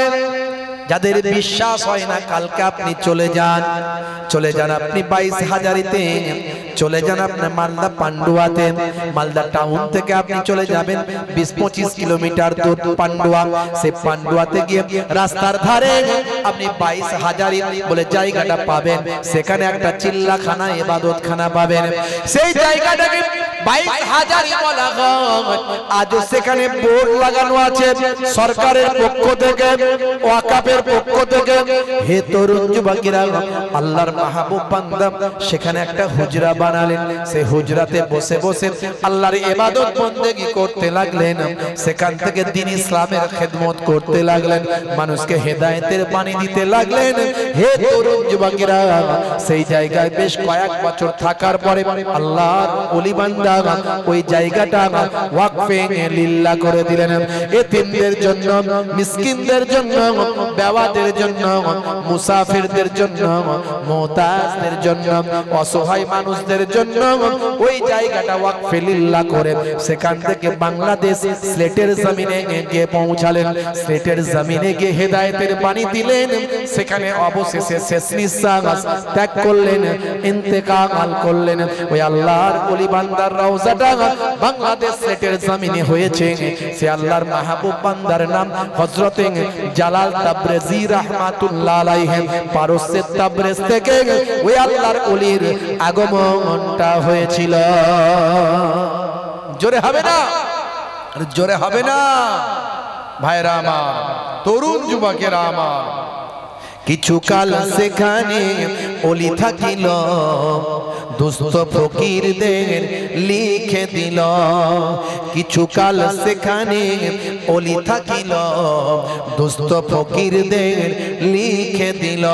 যাদের বিশ্বাস হয় না কালকে আপনি চলে যান আপনি 22,000-তে চলে যান আপনি মালদা পান্ডুয়াতে মালদা টাউন থেকে আপনি চলে যাবেন 20-25 কিলোমিটার দূর পান্ডুয়া সেই পান্ডুয়াতে গিয়ে রাস্তার ধারে আপনি 22,000 বলে জায়গাটা পাবেন সেখানে একটা চিল্লাখানা ইবাদতখানা পাবেন সেই জায়গাটাকে 22,000 বলা হয় আজও সেখানে বোর্ড লাগানো আছে সরকারের পক্ষ থেকে ওয়াকাফের পক্ষ থেকে হে তরুণ যুবকেরা আল্লাহর মাহবুব বান্দা সেখানে একটা হুজরা বানালেন সেই হুজরাতে বসে বসে আল্লাহর ইবাদত বন্দেগী করতে লাগলেন সেখান থেকে দ্বীন ইসলামের খেদমত করতে লাগলেন মানুষকে হেদায়েতের বাণী দিতে লাগলেন হে তরুণ যুবকেরা সেই জায়গায় বেশ কয়েক বছর থাকার পরে আল্লাহর ওলি বান্দা ওই জায়গাটা ওয়াকফে লিল্লাহ করে দিলেন এতিমদের জন্য মিসকিনদের জন্য বেওয়াদের জন্য মুসাফিরদের জন্য মুহতাজদের জন্য অসহায় মানুষদের জন্য ওই জায়গাটা ওয়াকফে লিল্লাহ করে সেখান থেকে বাংলাদেশ সিলেটের জমিনে গিয়ে পৌঁছালেন সিলেটের জমিনে গিয়ে হেদায়েতের বাণী দিলেন সেখানে অবশেষে শেষ নিঃশ্বাস ত্যাগ করলেন ইন্তেকাল করলেন ওই আল্লাহর ওলি বান্দার রওজাটা বাংলাদেশ সিলেটের জমিনে হয়েছে সে আল্লাহর মাহবুব বান্দার নাম হযরত জালাল তাবরেজি রাহমাতুল্লাহ আলাইহি পারস্যের তাবরেজ থেকে ওই আল্লাহর ওলির আগমনটা হয়েছিল জোরে হবে না জোরে হবে না ভাইরা আমার তরুণ যুবকেরা আমার কিছুকাল সেখানে ওলি থাকিল দুস্থ ফকিরদের লিখে দিল কিছুকাল সেখানে ওলি থাকিল দুস্থ ফকিরদের লিখে দিল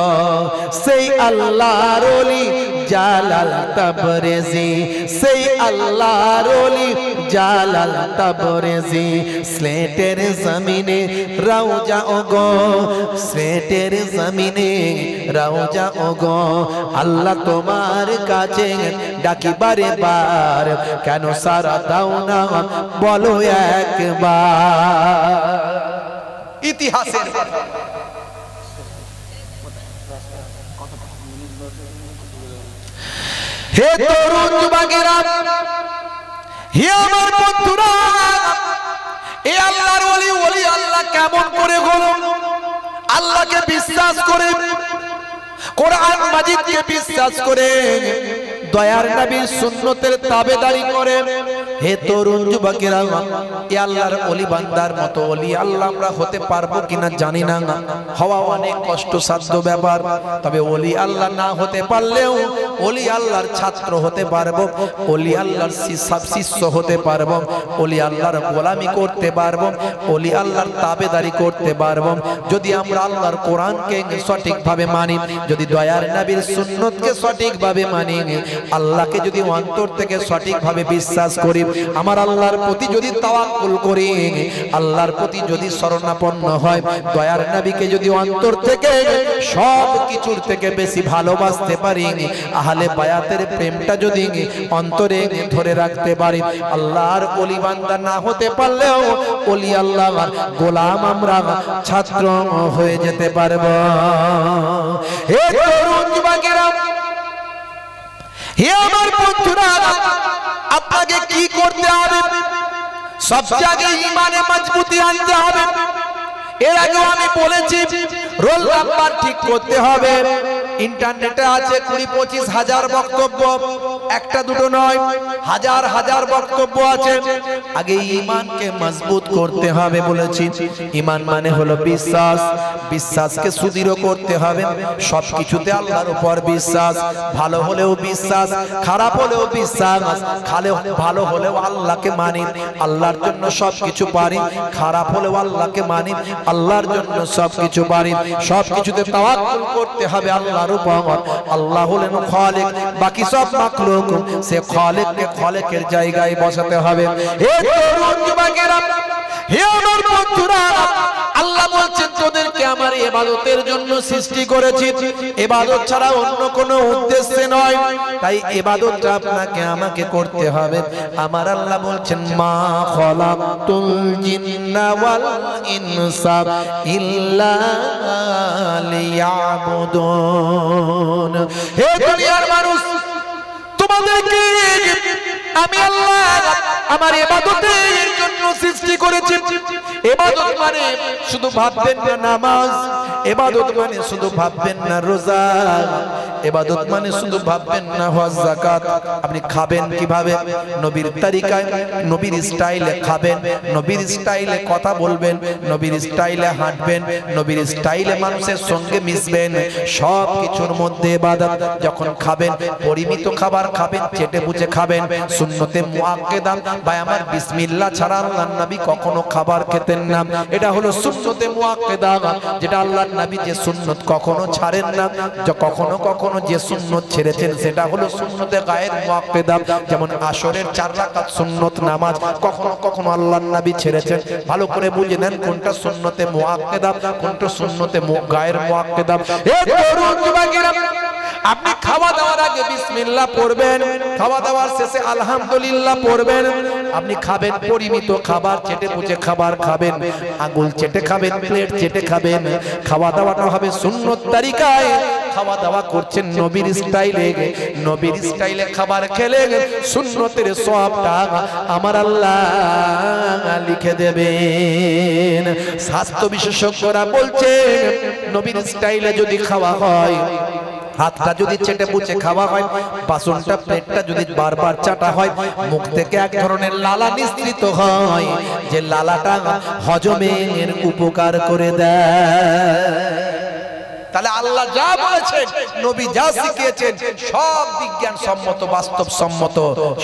সেই আল্লাহর ওলি জালাল তাবরেজি সেই আল্লাহর ওলি জালাল তাবরেজি সিলেটের জমিনে রওজা ওগো সিলেটের জমিনে রওজা ওগো আল্লাহ তোমার কাছে ডাকি বারে বার কেন সারা দাও না বলো একবার ইতিহাসের হে তরুণ যুবকেরা হে আমার বন্ধুরা এ আল্লাহর ওলি ওলি আল্লাহ কেমন করে হলো আল্লাহকে বিশ্বাস করে কোরআন মাজিদকে বিশ্বাস করে দয়ার নবীর সুন্নতের তাবেদারি করে হে তরুণ যুবকেরা এ আল্লাহর ওলি বান্দার মতো ওলি আল্লাহ আমরা হতে পারবো কিনা জানি না হওয়া অনেক কষ্টসাধ্য ব্যাপার তবে ওলি আল্লাহ না হতে পারলেও ওলি আল্লাহর ছাত্র হতে পারবো ওলি আল্লাহর শিষ্য হতে পারবো ওলি আল্লাহর গোলামি করতে পারবো ওলি আল্লাহর তাবেদারি করতে পারবো যদি আমরা আল্লাহর কোরআনকে সঠিকভাবে মানি যদি দয়ার নবীর সুন্নতকে সঠিকভাবে মানি আল্লাহকে যদি অন্তর থেকে সঠিকভাবে বিশ্বাস করি আমার আল্লাহর প্রতি যদি তাওয়াক্কুল করি, আল্লাহর প্রতি যদি শরণাপন্ন হয়, দয়ার নবীকে যদি অন্তর থেকে সব কিছুর থেকে বেশি ভালোবাসতে পারি, আহলে বায়াতের প্রেমটা যদি অন্তরে ধরে রাখতে পারি, আল্লাহর ওলি বান্দা না হতে পারলেও ওলি আল্লাহর গোলাম আমরা ছাত্র হয়ে যেতে পারবো। হে তরুণ যুবকেরা, হে আমার বন্ধুরা, আপনাকে কি করতে হবে? সব জায়গায় ঈমানে মজবুতি আনতে হবে। এর আগে আমি বলেছি রোল নাম্বার ঠিক করতে হবে। ইন্টারনেটে আছে 20-25 হাজার বক্তব্য, একটা দুটো নয়, হাজার হাজার বক্তব্য আছে। আগে ঈমানকে মজবুত করতে হবে বলেছি। ঈমান মানে হলো বিশ্বাস, বিশ্বাসকে সুদৃঢ় করতে হবে। সবকিছুতে আল্লাহর উপর বিশ্বাস, ভালো হলেও বিশ্বাস, খারাপ হলেও বিশ্বাস, ভালো হলেও আল্লাহকে মানি, আল্লাহর জন্য সবকিছু পারি, খারাপ হলেও আল্লাহকে মানি, আল্লাহর জন্য সবকিছু পারি। সবকিছুতে তাওয়াক্কুল করতে হবে আল্লাহর উপর। আল্লাহ হলেন খালিক, বাকি সব মাখলুক, সে খালিককে খালিকের জায়গায় বসাতে হবে। হে তরুণ যুবকেরা, হে আমার বন্ধুরা, আল্লাহ বলছেন তোদেরকে আমার ইবাদতের জন্য সৃষ্টি করেছি, ইবাদত ছাড়া অন্য কোনো উদ্দেশ্যে নয়। তাই ইবাদতটা আপনাকে আমাকে করতে হবে। আমার আল্লাহ বলছেন মা খালাকতুল জিন্না ওয়াল ইনসা ইল্লা লিয়াবুদুন। হে দুনিয়ার মানুষ, তোমাদেরকে আমি আল্লাহ আমার ইবাদতের জন্য সৃষ্টি করেছি। ইবাদত মানে শুধু ভাববেন না নামাজ, ইবাদত মানে শুধু ভাববেন না রোজা, ইবাদত মানে শুধু ভাববেন না হজ যাকাত। আপনি খাবেন কিভাবে? নবীর তরিকায়, নবীর স্টাইলে খাবেন, নবীর স্টাইলে কথা বলবেন, নবীর স্টাইলে হাঁটবেন, নবীর স্টাইলে মানুষের সঙ্গে মিশবেন। সব কিছুর মধ্যে ইবাদত। যখন খাবেন পরিমিত খাবার খাবেন, চেটে বুঝে খাবেন। সুন্নতে মুআক্কাদা বা আমার বিসমিল্লাহ ছাড়া আল্লাহর নবী কখনো খাবার খেতেন না। এটা হলো সুন্নতে মুআক্কাদা, যেটা আল্লাহর নবী যে সুন্নত কখনো ছাড়েন না। কখনো কখনো যে সুন্নত ছেড়েছেন সেটা হলো সুন্নতে গায়ের মুআক্কাদা। যেমন আসরের 4 রাকাত সুন্নত নামাজ কখনো কখনো আল্লাহর নবী ছেড়েছেন। ভালো করে বুঝে নেন কোনটা সুন্নতে মুআক্কাদা, কোনটা সুন্নতে গায়ের মুআক্কাদা। এ তরুণ যুবকেরা, আপনি খাওয়া দাওয়ার আগে বিসমিল্লাহ পড়বেন, খাওয়া দাওয়ার শেষে আলহামদুলিল্লাহ পড়বেন। আপনি খাবেন পরিমিত খাবার, চেটে পুচে খাবার খাবেন, আঙ্গুল চেটে খাবেন, প্লেট চেটে খাবেন। খাওয়া দাওয়াটা হবে সুন্নত তরিকায়। খাওয়া দাওয়া করছেন নবীর স্টাইলে, নবীর স্টাইলে খাবার খেলে সুন্নতের সওয়াবটা আমার আল্লাহ লিখে দেবেন। স্বাস্থ্য বিশেষজ্ঞরা বলছেন নবীর স্টাইলে যদি খাওয়া হয়, হাতটা যদি চেটে পুচে খাওয়া হয়, বাসনটা প্লেটটা যদি বারবার চাটা হয়, মুখ থেকে এক ধরনের লালা নিঃসৃত হয়, যে লালাটা হজমের উপকার করে দেয়। তাহলে আল্লাহ যা বলেছেন, নবী যা শিখিয়েছেন, সব বিজ্ঞান সম্মত, বাস্তব সম্মত,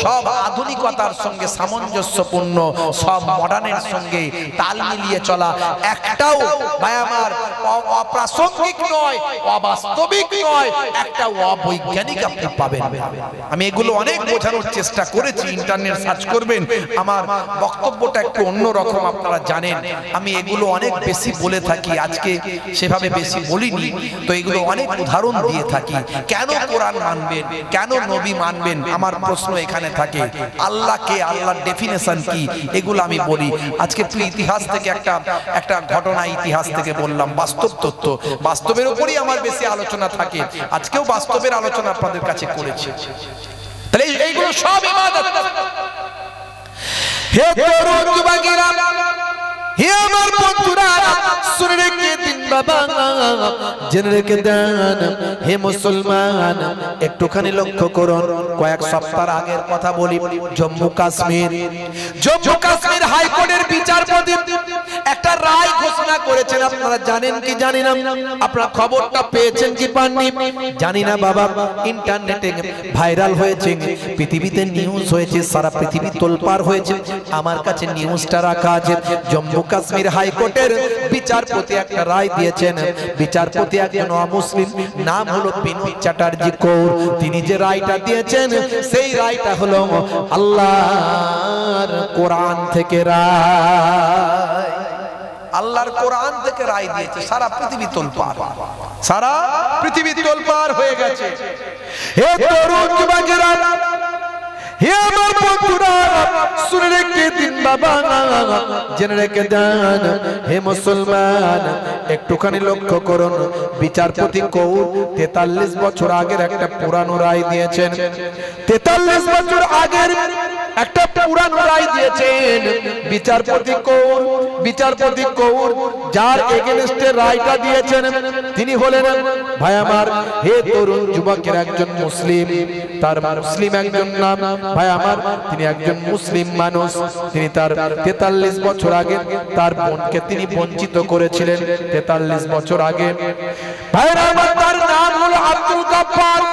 সব আধুনিকতার সঙ্গে সামঞ্জস্যপূর্ণ, সব মডার্নের সঙ্গে তাল মিলিয়ে চলা। একটাও ভাই আমার অপ্রাসঙ্গিক নয়, অবাস্তবিক নয়, একটা অবৈজ্ঞানিক আপনি পাবেন। আমি এগুলো অনেক বোঝানোর চেষ্টা করেছি, ইন্টারনেট সার্চ করবেন। আমার বক্তব্যটা একটু অন্যরকম, আপনারা জানেন আমি এগুলো অনেক বেশি বলে থাকি, আজকে সেভাবে বেশি বলিনি। তো এগুলো অনেক উদাহরণ দিয়ে থাকি। কেন কোরআন মানবেন, কেন নবী মানবেন, আমার প্রশ্ন এখানে থাকে। আল্লাহকে, আল্লাহর ডেফিনেশন কি, এগুলো আমি বলি। আজকে একটু ইতিহাস থেকে একটা ঘটনা ইতিহাস থেকে বললাম, বাস্তব তথ্য, বাস্তবের উপরই আমার বেশি আলোচনা থাকে। আজকেও বাস্তবের আলোচনা আপনাদের কাছে করেছি। তাহলে এইগুলো সব ইবাদত। হে তরুণ যুবকেরা, হে আমার বন্ধুরা, শুনে রেখে দিন বাবা, জেনে রেখে দেন। হে মুসলমান, একটুখানি লক্ষ্য করুন। কয়েক সপ্তাহ আগের কথা বলি। জম্মু কাশ্মীর হাইকোর্টের বিচারপতি একটা রায় ঘোষণা করেছেন। আপনারা জানেন কি জানি না? আপনারা খবরটা পেয়েছেন কি পাননি জানি না বাবা। ইন্টারনেটে ভাইরাল হয়েছে, পৃথিবীতে নিউজ হয়েছে, সারা পৃথিবী তোলপাড় হয়েছে। আমার কাছে নিউজটা রাখা আছে। জম্মু কাশ্মীর হাইকোর্টের বিচারপতি একটা রায় দিয়েছেন। বিচারপতি একজন অমুসলিম, নাম হলো বিনোদ চ্যাটার্জি কৌর। তিনি যে রায়টা দিয়েছেন সেই রায়টা হলো আল্লাহর কোরআন থেকে রায়। আল্লাহর কোরআন থেকে রায় দিয়েছে। সারা পৃথিবী তোলপাড়, সারা পৃথিবী তোলপাড় হয়ে গেছে। হে তরুণ যুবকেরা, হে আমার বন্ধুরা, শুনে রেখে দিন বাবা, জেনে রেখে দেন। হে মুসলমান, একটুখানি লক্ষ্য করুন। বিচারপতি কৌর 43 বছর আগের একটা পুরানো রায় দিয়েছেন। 43 বছর আগের একটা পুরানো রায় দিয়েছেন বিচারপতি কৌর। বিচারপতি কৌর যার এগেইনস্টে রায়টা দিয়েছেন তিনি হলেন ভাই আমার, হে তরুণ যুবকের, একজন মুসলিম। তার মুসলিম একজন নাম ভাই আমার, তিনি একজন মুসলিম মানুষ। তিনি তার 43 বছর আগে তার বোনকে তিনি বঞ্চিত করেছিলেন। 43 বছর আগে ভাই আমার, তার নাম হলো আব্দুল গাফফার।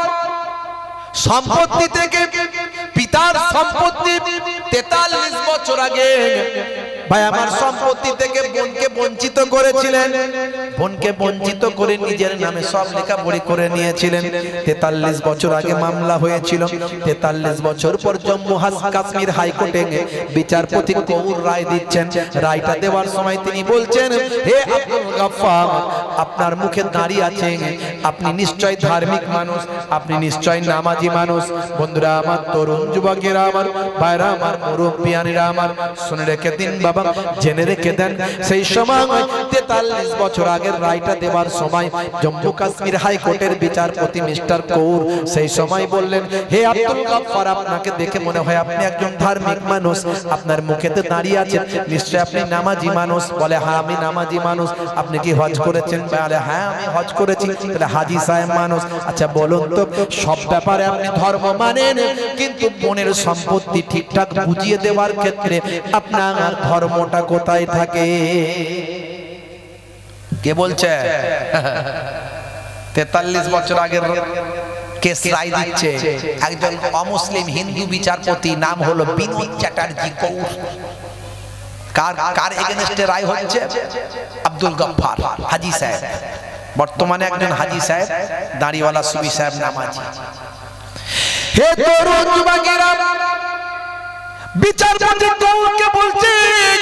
সম্পত্তি থেকে, পিতার সম্পত্তি 43 বছর আগে ভাই আমার সম্পত্তি থেকে বোনকে বঞ্চিত করেছিলেন। বোনকে বঞ্চিত করে নিজের নামে সব লেখাপড়ি করে নিয়েছিলেন। 43 বছর আগে মামলা হয়েছিল। 43 বছর পর জম্মু কাশ্মীর হাইকোর্টে বিচারপতি কৌর রায় দিচ্ছেন। রায়টা দেওয়ার সময় তিনি বলছেন, হে আব্দুল গাফফার, আপনার মুখে দাঁড়িয়ে আছে, আপনি নিশ্চয় ধার্মিক মানুষ, আপনি নিশ্চয় নামাজি মানুষ। বন্ধুরা আমার, তরুণ যুবকেরা আমার, ভাইরা আমার, মুরব্বিয়ানিরা আমার, শুনে রেখে দিন বাবা, জেনে রেখে দেন। সেই সময় 43 বছর আগের রায়টা দেওয়ার সময় জম্মু কাশ্মীর হাইকোর্টের বিচারপতি মিস্টার কৌর সেই সময় বললেন, হে আব্দুল গাফফার, আপনাকে দেখে মনে হয় আপনি একজন ধার্মিক মানুষ। আপনার মুখেতে দাঁড়িয়ে আছে, নিশ্চয় আপনি নামাজি মানুষ। বলে, হ্যাঁ আমি নামাজি মানুষ। আপনি কি হজ করেছেন? বলে, হ্যাঁ আমি হজ করেছি। তাহলে হাজী সাহেব মানুষ। আচ্ছা বলুন তো, সব ব্যাপারে আপনি ধর্ম মানেন, কিন্তু বোনের সম্পত্তি ঠিকঠাক বুঝিয়ে দেওয়ার ক্ষেত্রে আপনার ধর্মটা কোথায় থাকে? কে বলছে? 43 বছর আগের কেস রায় দিচ্ছে একজন অমুসলিম হিন্দু বিচারপতি, নাম হলো বিনোদ চ্যাটার্জি কৌর। কার এগেইনস্টে রায় হচ্ছে? আব্দুল গাফফার হাজী সাহেব। বর্তমানে একজন হাজী সাহেব, দাড়িওয়ালা সুবি সাহেব, নামাজি। হে তরুণ যুবকেরা, বিচারপতি কৌরকে বলছেন,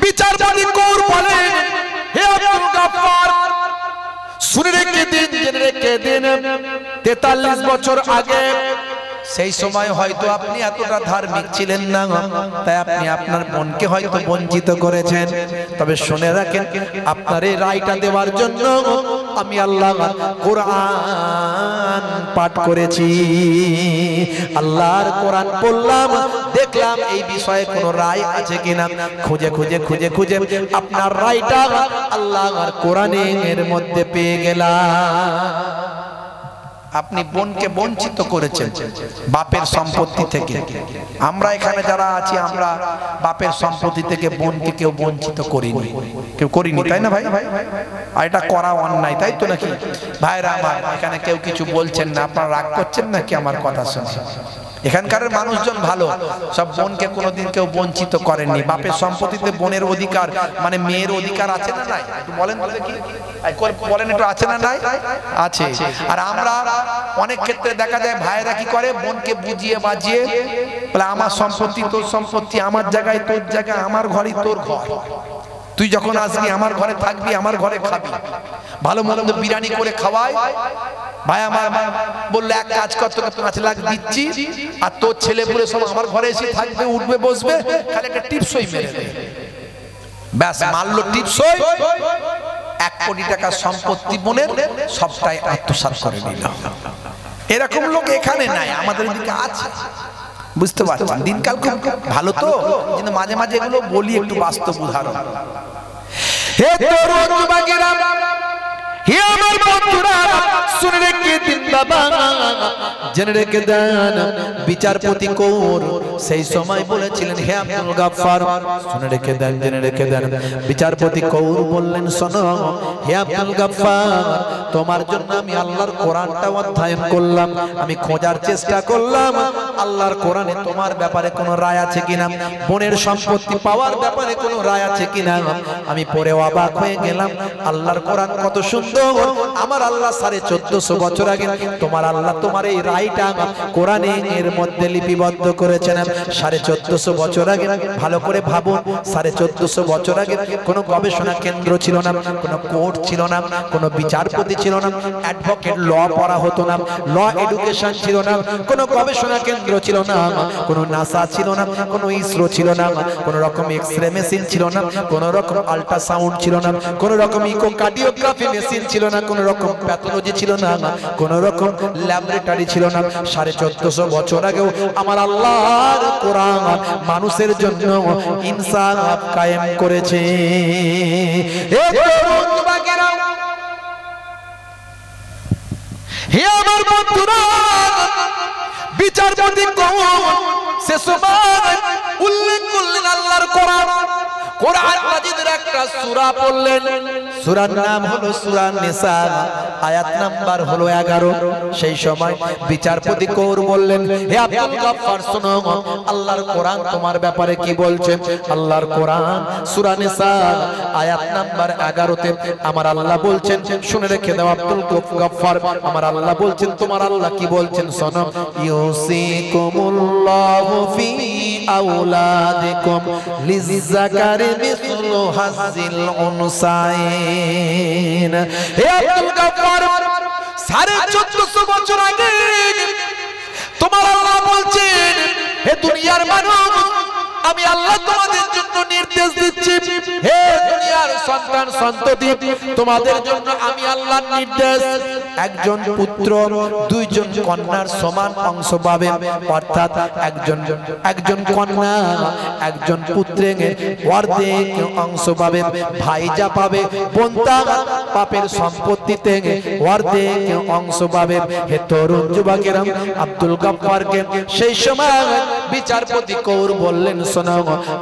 বিচারপতি কৌর বলেন, হে আব্দুল গাফফার, শুনে রেখে দিন, জেনে রেখে দিন, 43 বছর আগে সেই সময় হয়তো আপনি এতটা ধার্মিক ছিলেন না, তাই আপনি আপনার বোনকে হয়তো বঞ্চিত করেছেন। তবে শুনে রাখেন, আপনার এই রায়টা দেওয়ার জন্য আমি আল্লাহ কোরআন পাঠ করেছি। আল্লাহর কোরআন পড়লাম, দেখলাম এই বিষয়ে কোনো রায় আছে কিনা। খুঁজে খুঁজে খুঁজে খুঁজে আপনার রায়টা আল্লাহর কোরআনের মধ্যে পেয়ে গেলাম। আপনি বোনকে বঞ্চিত করেছেন বাপের সম্পত্তি থেকে। আমরা এখানে যারা আছি, আমরা বাপের সম্পত্তি থেকে বোনকে কেউ বঞ্চিত করিনি, কেউ করিনি, তাই না ভাই? আর এটা করা অন্যায়, তাই তো নাকি ভাইরা আমার? এখানে কেউ কিছু বলছেন না, আপনারা রাগ করছেন নাকি আমার কথা শুনে? এখানকার মানুষজন ভালো, সব বোনকে কোনোদিন কেউ বঞ্চিত করেননি। বাপের সম্পত্তিতে বোনের অধিকার, মানে মেয়ের অধিকার আছে না নাই? একটু বলেন তো দেখি, বলেন একটু, আছে না নাই? আছে। আর আমরা অনেক ক্ষেত্রে দেখা যায় ভাইরা কি করে, বোনকে বুঝিয়ে বাজিয়ে বলে, আমার সম্পত্তি তোর সম্পত্তি, আমার জায়গায় তোর জায়গা, আমার ঘরই তোর ঘর, তুই যখন আসবি আমার ঘরে থাকবি, আমার ঘরে খাবি, ভালো মন্দ বিরিয়ানি করে খাওয়ায়। ভাই আমার বললো, এক কাজ কর, তোকে 5 লাখ দিচ্ছি, আর তোর ছেলে পুলে সব আমার ঘরে এসে থাকবে, উঠবে বসবে, খালি একটা টিপসই মেরে দে। ব্যাস, মারলো টিপসই, 1 কোটি টাকা সম্পত্তি বোনের সবটাই আত্মসাৎ করে নিল। এরকম লোক এখানে নাই, আমাদের দিকে আছে। বুঝতে পারছেন? দিনকাল খুব ভালো তো, কিন্তু মাঝে মাঝে এগুলো বলি একটু বাস্তব উদাহরণ। হে তরুণ যুবকেরা, হে আমার বন্ধুরা, শুনে রেখে দিন বাবা, জেনে রেখে দেন বিচারপতি কৌর সেই সময় বলেছিলেন হে আব্দুল গাফফার, শুনে রেখে দেন, জেনে রেখে দেন। বিচারপতি কৌর বললেন শোনো হে আব্দুল গাফফার, তোমার জন্য আমি আল্লাহর কোরআনটা অধ্যয়ন করলাম, আমি খোঁজার চেষ্টা করলাম আল্লাহর কোরআনে তোমার ব্যাপারে কোনো রায় আছে কিনা, বোনের সম্পত্তি পাওয়ার ব্যাপারে কোনো রায় আছে কিনা। আমি পড়ে অবাক হয়ে গেলাম, আল্লাহর কোরআন কত সুন্দর। আমার আল্লাহ 1450 বছর আগে তোমার আল্লাহ তোমার এই রায়টা কোরআনে এর মধ্যে লিপিবদ্ধ করেছেন। 1450 বছর আগে ভালো করে ভাবুন, 1450 বছর আগে কোনো গবেষণা কেন্দ্র ছিল না, কোনো কোর্ট ছিল না, কোনো বিচারপতি ছিল না, অ্যাডভোকেট ল পড়া হতো না, ল এডুকেশন ছিল না, কোনো গবেষণা কেন্দ্র ছিল না, কোনো নাসা ছিল না, কোনো ইসরো ছিল না, কোনো রকম এক্সরে মেশিন ছিল না, কোনো রকম আল্ট্রাসাউন্ড ছিল না, কোনো রকম ইকোকার্ডিওগ্রাফি মেশিন ছিল না, কোনো রকম প্যাথোলজি ছিল না, কোনো রকম ল্যাবরেটরি ছিল না। 1450 বছর আগেও আমার আল্লাহর কোরআন মানুষের জন্য ইনসাফ কায়েম করেছে। হে আমার বন্ধুরা, বিচারপতি কৌর সে সময় উল্লেখ করলেন আল্লাহর কোরআন, কোরআন মাজিদের একটা সূরা পড়লেন, সূরার নাম হলো সূরা নিসা, আয়াত নাম্বার হলো 11। সেই সময় বিচারপতি কৌর বললেন হে আব্দুল গাফফার শোনো আল্লাহর কোরআন তোমার ব্যাপারে কি বলছে। আল্লাহর কোরআন সূরা নিসা আয়াত নাম্বার 11-তে আমার আল্লাহ বলছেন, শুনে রেখে দাও আব্দুল গাফফার, আমার আল্লাহ বলছেন তোমার আল্লাহ কি বলছেন শোনো, ইউসিকুমুল্লাহু ফি আওলাদিকুম লিযযাকারি মিসলু হাযিল উনসাইন। হে আব্দুল গাফফার, 1450 বছর আগে তোমার আল্লাহ বলছেন হে দুনিয়ার মানুষ, আমি আল্লাহ তোমাদের জন্য নির্দেশ দিচ্ছি, হে দুনিয়ার সন্তান সন্ততি তোমাদের জন্য আমি আল্লাহর নির্দেশ, একজন পুত্র দুইজন কন্যার সমান অংশ পাবে, অর্থাৎ একজন কন্যা একজন পুত্রের অর্ধেক অংশ পাবে, ভাই যা পাবে বোন তা বাপের সম্পত্তিতে অর্ধেক অংশ পাবে। হে তরুণ যুবকেরা, আব্দুল গাফফারকে সেই সময় বিচারপতি কৌর বললেন শোনো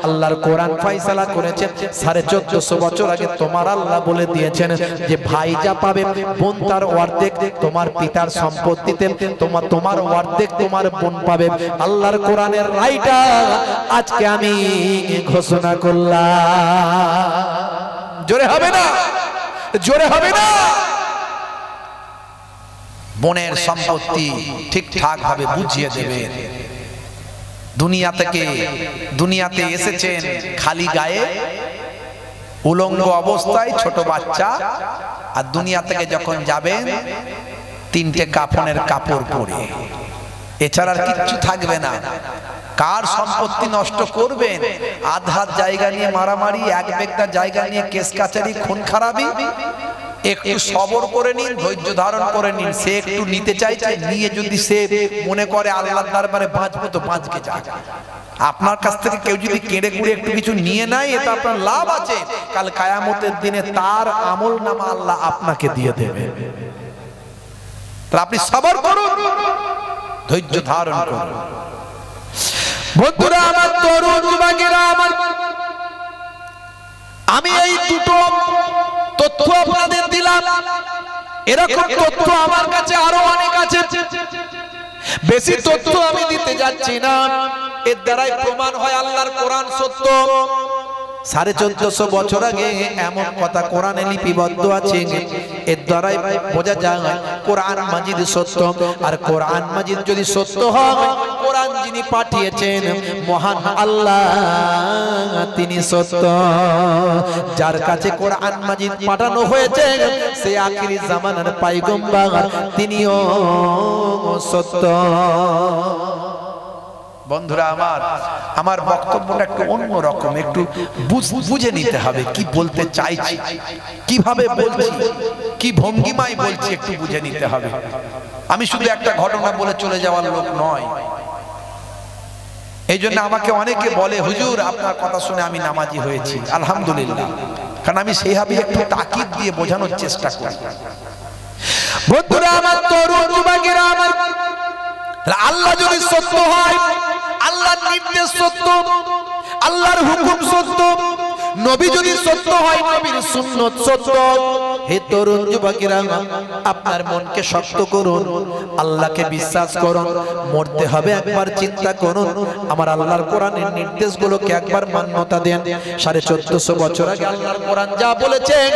আল্লাহর কোরআন ফয়সালা করেছে 1450 বছর আগে তোমার আল্লাহ বলে দিয়েছেন যে ভাই যা পাবে বোন তার অর্ধেক, তোমার পিতার সম্পত্তিতে তোমার অর্ধেক তোমার বোন পাবে। আল্লাহর কোরআনের রায়টা আজকে আমি ঘোষণা করলাম। জোরে হবে না, জোরে হবে না। বোনের সম্পত্তি ঠিকঠাক ভাবে বুঝিয়ে দেবেন। দুনিয়াতে এসেছেন খালি গায়ে, উলঙ্গ অবস্থায়, ছোট বাচ্চা, আর দুনিয়া থেকে যখন যাবেন 3টে কাফনের কাপড় পরে, এছাড়া আর কিচ্ছু থাকবে না। কার সম্পত্তি নষ্ট করবেন? আধার জায়গা নিয়ে মারামারি, এক বেগটা জায়গা নিয়ে কেস কাচারি, খুন খারাপি। একটু সবর করে নিন, ধৈর্য ধারণ করে নিন। সে একটু নিতে চাইছে, নিয়ে যদি সে মনে করে আল্লাহর দরবারে বাঁচবো তো বাঁচকে যাক। আপনার কাছ থেকে কেউ যদি কেড়ে কুড়ে একটু কিছু নিয়ে নেয়, এটা আপনার লাভ আছে। কাল কিয়ামতের দিনে তার আমল নামা আল্লাহ আপনাকে দিয়ে দেবে। আপনি সবর করুন, ধৈর্য ধারণ করুন। বন্ধুরা আমার, তরুণ যুবকেরা আমার, আমি এই দুটো তথ্য আপনাদের দিলাম। এরকম তথ্য আমার কাছে আরো অনেক আছে, বেশি তথ্য আমি দিতে যাচ্ছি না। এর দ্বারাই প্রমাণ হয় আল্লাহর কোরআন সত্য। 1450 বছর আগে এমন কথা কোরআনে লিপিবদ্ধ আছে, এর দ্বারাই বোঝা যায় কোরআন মাজিদ সত্য। আর কোরআন মাজিদ যদি সত্য হয়, কোরআন যিনি পাঠিয়েছেন মহান আল্লাহ তিনি সত্য। যার কাছে কোরআন মাজিদ পাঠানো হয়েছে সে আখিরি জামানার পয়গম্বর, তিনিও সত্য। বন্ধুরা আমার বক্তব্যটা একটু অন্য রকম, একটু বুঝে নিতে হবে কি বলতে চাইছি, কিভাবে বলছি, কি ভঙ্গিমায় বলছি, একটু বুঝে নিতে হবে। আমি শুধু একটা ঘটনা বলে চলে যাওয়ার লোক নয়। এই জন্য আমাকে অনেকে বলে হুজুর আপনার কথা শুনে আমি নামাজি হয়েছি। আলহামদুলিল্লাহ, কারণ আমি সেইভাবে একটু তাকিদ দিয়ে বোঝানোর চেষ্টা করি। বন্ধুরা আমার, তরুণ যুবকেরা আমার, আল্লাহ যদি সত্য হয়, আল্লাহর নির্দেশ সত্য, আল্লাহর হুকুম সত্য, নবী যদি সত্য হয়, নবীর সুন্নাত সত্য। হে তরুণ যুবকেরা, আপনার মনকে শক্ত করুন, আল্লাহকে বিশ্বাস করুন। মরতে হবে একবার চিন্তা করুন, আমার আল্লাহর কোরআনের নির্দেশগুলোকে একবার মান্যতা দেন। 1450 বছর আগে আল্লাহর কোরআন যা বলেছেন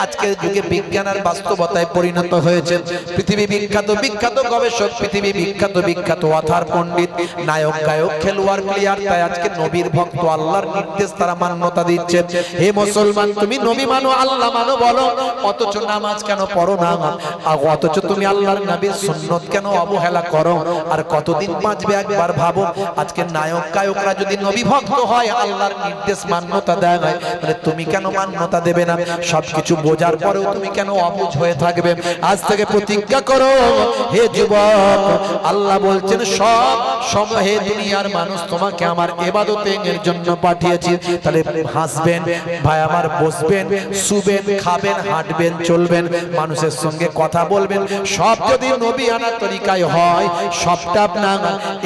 আজকের যুগে বিজ্ঞান আর বাস্তবতায় পরিণত হয়েছে। পৃথিবী বিখ্যাত বিখ্যাত গবেষক, পৃথিবী বিখ্যাত বিখ্যাত অথার পণ্ডিত, নায়ক গায়ক খেলোয়াড় প্লেয়ার, তাই আজকে নবীর ভক্ত, আল্লাহর নির্দেশ তারা মান্যতা দিচ্ছে। হে মুসলমান, তুমি নবী মানো, আল্লাহ মানো বলো, অথচ নামাজ কেন পড়ো না? অথচ তুমি আল্লাহর নবীর সুন্নত কেন অবহেলা করো? আর কতদিন বাঁচবে একবার ভাবো। আজকে নায়ক গায়করা যদি নবী ভক্ত হয়, আল্লাহর নির্দেশ মান্যতা দেয় না, তাহলে তুমি কেন মান্যতা দেবে না? সবকিছু বোঝার পরেও তুমি কেন অবুঝ হয়ে থাকবে? আজ থেকে প্রতিজ্ঞা করো হে যুবক, আল্লাহ বলছেন সব সময় হে দুনিয়ার মানুষ, তোমাকে আমার ইবাদতের জন্য পাঠিয়েছি। তাহলে হাসবেন ভাই আমার, বসবেন, শুবেন, খাবেন, হাঁটবেন, চলবেন, মানুষের সঙ্গে কথা বলবেন, সব যদি নবী আনা তরিকায় হয়, সবটা আপনার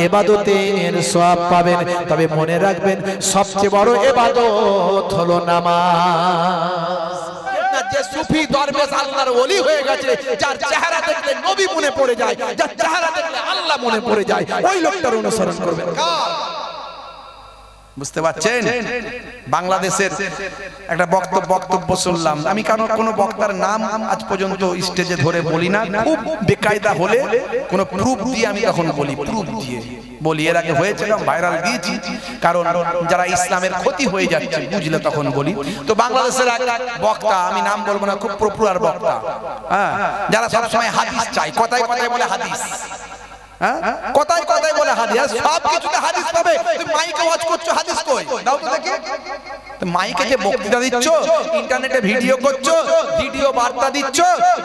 ইবাদতের সওয়াব পাবেন। তবে মনে রাখবেন, সবচেয়ে বড় ইবাদত হলো নামাজ। যে সুফি দরবেশ আল্লাহর ওলি হয়ে গেছে, যার চেহারা দেখলে নবী মনে পড়ে যায়, যার চেহারা দেখলে আল্লাহ মনে পড়ে যায়, ওই লোকটার অনুসরণ করবেন। বুঝতে পারছেন? বাংলাদেশের একটা বক্তব্য শুনলাম আমি, কারণ কোনো বক্তার নাম আজ পর্যন্ত স্টেজে ধরে বলি না, খুব বেকায়দা হলে কোনো প্রুফ দিয়ে আমি তখন বলি, প্রুফ দিয়ে বলি। এর আগে হয়েছিল, ভাইরাল দিয়েছি, কারণ যারা ইসলামের ক্ষতি হয়ে যাচ্ছে বুঝলে তখন বলি। তো বাংলাদেশের এক বক্তা, আমি নাম বলবো না, খুব পপুলার বক্তা, হ্যাঁ, যারা সবসময় হাদিস চাই, কথায় কথায় বলে হাদিস, কথায় কথায় বলে হাদিস, সব কিছুতে হাদিস পাবে। তুমি মাইকে ওয়াজ করছো, হাদিস কই দাও তো দেখি। মাইকে যে বক্তৃতা দিচ্ছ, ইন্টারনেটে ভিডিও করছো, ভিডিও বার্তা দিচ্ছ,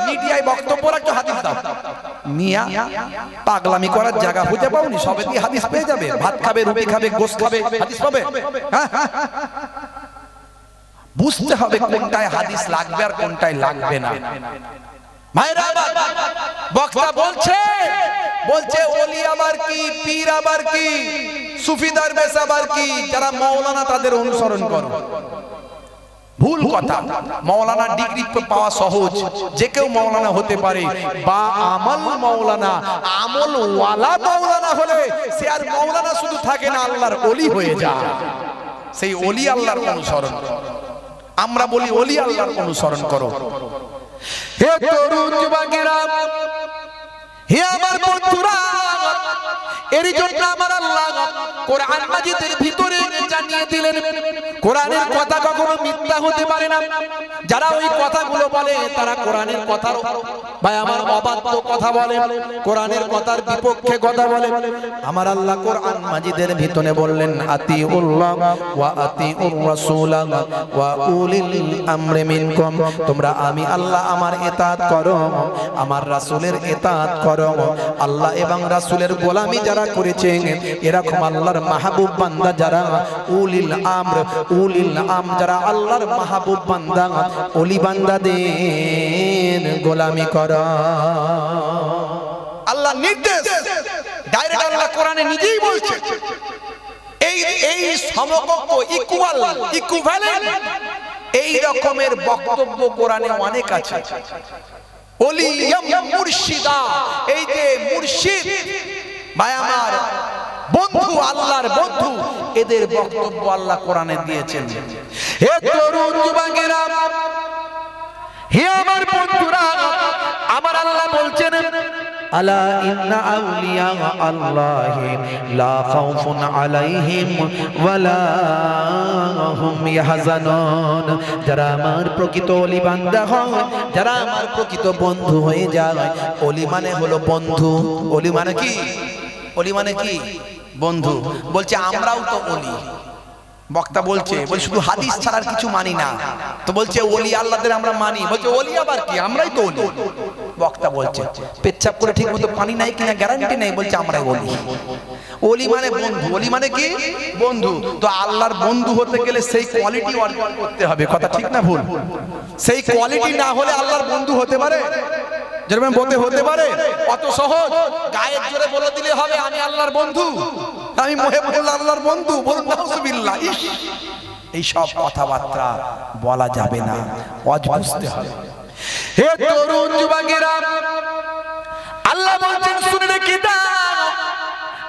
মিডিয়ায় বক্তব্য রাখছো, হাদিস দাও। মিয়া পাগলামি করার জায়গা খুঁজে পাওনি? সবে কি হাদিস পেয়ে যাবে? ভাত খাবে, রুটি খাবে, গোশত খাবে, হাদিস পাবে? বুঝতে হবে কোনটায় হাদিস লাগবে আর কোনটায় লাগবে না। ভাইরা, বক্তা বলছে ওলি আবার কি, পীর আবার কি, সুফি দরবেশ আবার কি, যারা মাওলানা তাদের অনুসরণ করো। ভুল কথা। মাওলানা ডিগ্রি পাওয়া সহজ, যে কেউ মাওলানা হতে পারে, বা আমল মাওলানা, আমল ওয়ালা মাওলানা হলে সে আর মাওলানা শুধু থাকে না, আল্লাহর ওলি হয়ে যায়। সেই ওলি আল্লাহর অনুসরণ। আমরা বলি ওলি আল্লাহর অনুসরণ করো। হে তরুণ যুবকেরা, হে আমার বন্ধুরা, এর জন্য আমার আল্লাহ কোরআন মাজিদের ভিতরে জানিয়ে দিলেন, কোরআনের কথা কখনো মিথ্যা হতে পারে না। যারা ওই কথাগুলো বলে তারা কোরআনের কথার ভাই আমার অবাধ্য কথা বলে, কোরআনের কথার বিপক্ষে কথা বলে। আমার আল্লাহ কোরআন মাজিদের ভিতরে বললেন, আতিউল্লাহ ওয়া আতিউর রাসূল ওয়া উলিল আমরি মিনকুম, তোমরা আমি আল্লাহ আমার ইতাআত করো, আমার রাসূলের ইতাআত করো। আল্লাহ এবং রাসূলের গোলামি যারা করেছেন, এরকম আল্লাহর মাহবুব বান্দা যারা, উলিল আমর, উলিল আম যারা আল্লাহর মাহবুব বান্দা, ওলি বান্দাদের গোলামি করো। আল্লাহ নির্দেশ ডাইরেক্ট আল্লাহ কোরআনে নিজেই বলছে। এই সমকক্ষ, ইকুয়াল, ইকুইভ্যালেন্ট, এই রকমের বক্তব্য কোরআনে অনেক আছে। ওলি মুর্শিদা, এই যে মুর্শিদ ভাই আমার বন্ধু, আল্লাহর বন্ধু, এদের বক্তব্য আল্লাহ কোরআনে দিয়েছেন। হে তরুণ যুবকেরা, হে আমার বন্ধুরা, আমার আল্লাহ বলছেন, আলা ইন্না আউলিয়া আল্লাহি লা খাউফুন আলাইহিম ওয়ালা হুম ইয়াহজানুন। যারা আমার প্রকৃত ওলি বান্দা হয়, যারা আমার প্রকৃত বন্ধু হয়ে যায়, ওলি মানে হলো বন্ধু। ওলি মানে কি? ওলি মানে কি? বন্ধু। বলছে আমরাও তো ওলি। বক্তা বলছে শুধু হাদিস ছাড়ার কিছু মানি না, তো বলছে ওলি আল্লাহদের আমরা মানি। বলছে ওলি আবার কি? আমরাই তো ওলি। বক্তা বলছে পেচ্ছাপ করে ঠিক মতো পানি নাই কিনা গ্যারান্টি নেই, বলছে আমরাই ওলি। ওলি মানে বন্ধু। ওলি মানে কি? বন্ধু। তো আল্লাহর বন্ধু হতে গেলে সেই কোয়ালিটি অর্জন করতে হবে। কথা ঠিক না ভুল? সেই কোয়ালিটি না হলে আল্লাহর বন্ধু হতে পারে? যেরকম বলতে হতে পারে অত সহজ গায়ের জোরে বলে দিলে হবে আমি আল্লাহর বন্ধু, আমি মুহিবুল্লাহ আল্লাহর বন্ধু, বলুন নাউজুবিল্লাহ। এই সব কথাবার্তা বলা যাবে না, ওয়াজ বুঝতে হবে। হে তরুণ যুবকেরা, আল্লাহ বলছেন শুনে রেখে দাও,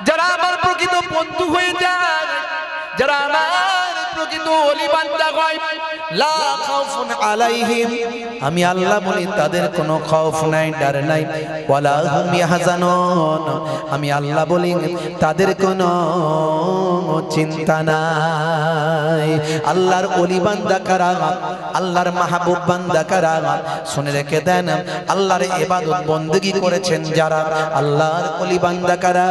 যারা আমার প্রকৃত বন্ধু হয়ে যায়, যারা আমার প্রকৃত ওলি বান্দা হয়, লা খাউফুন আলাইহিম, আমি আল্লাহ বলি তাদের কোনো খৌফ নাই, ডর নাই, ওয়ালা হুম ইয়াহজানুন, আমি আল্লাহ বলি তাদের কোনো চিন্তা নাই। আল্লাহর ওলি বান্দা কারা, আল্লাহর মাহবুব বান্দা কারা, শুনে রেখে দেন, আল্লাহর ইবাদত বندگی করেছেন যারা, আল্লাহর ওলি বান্দা কারা,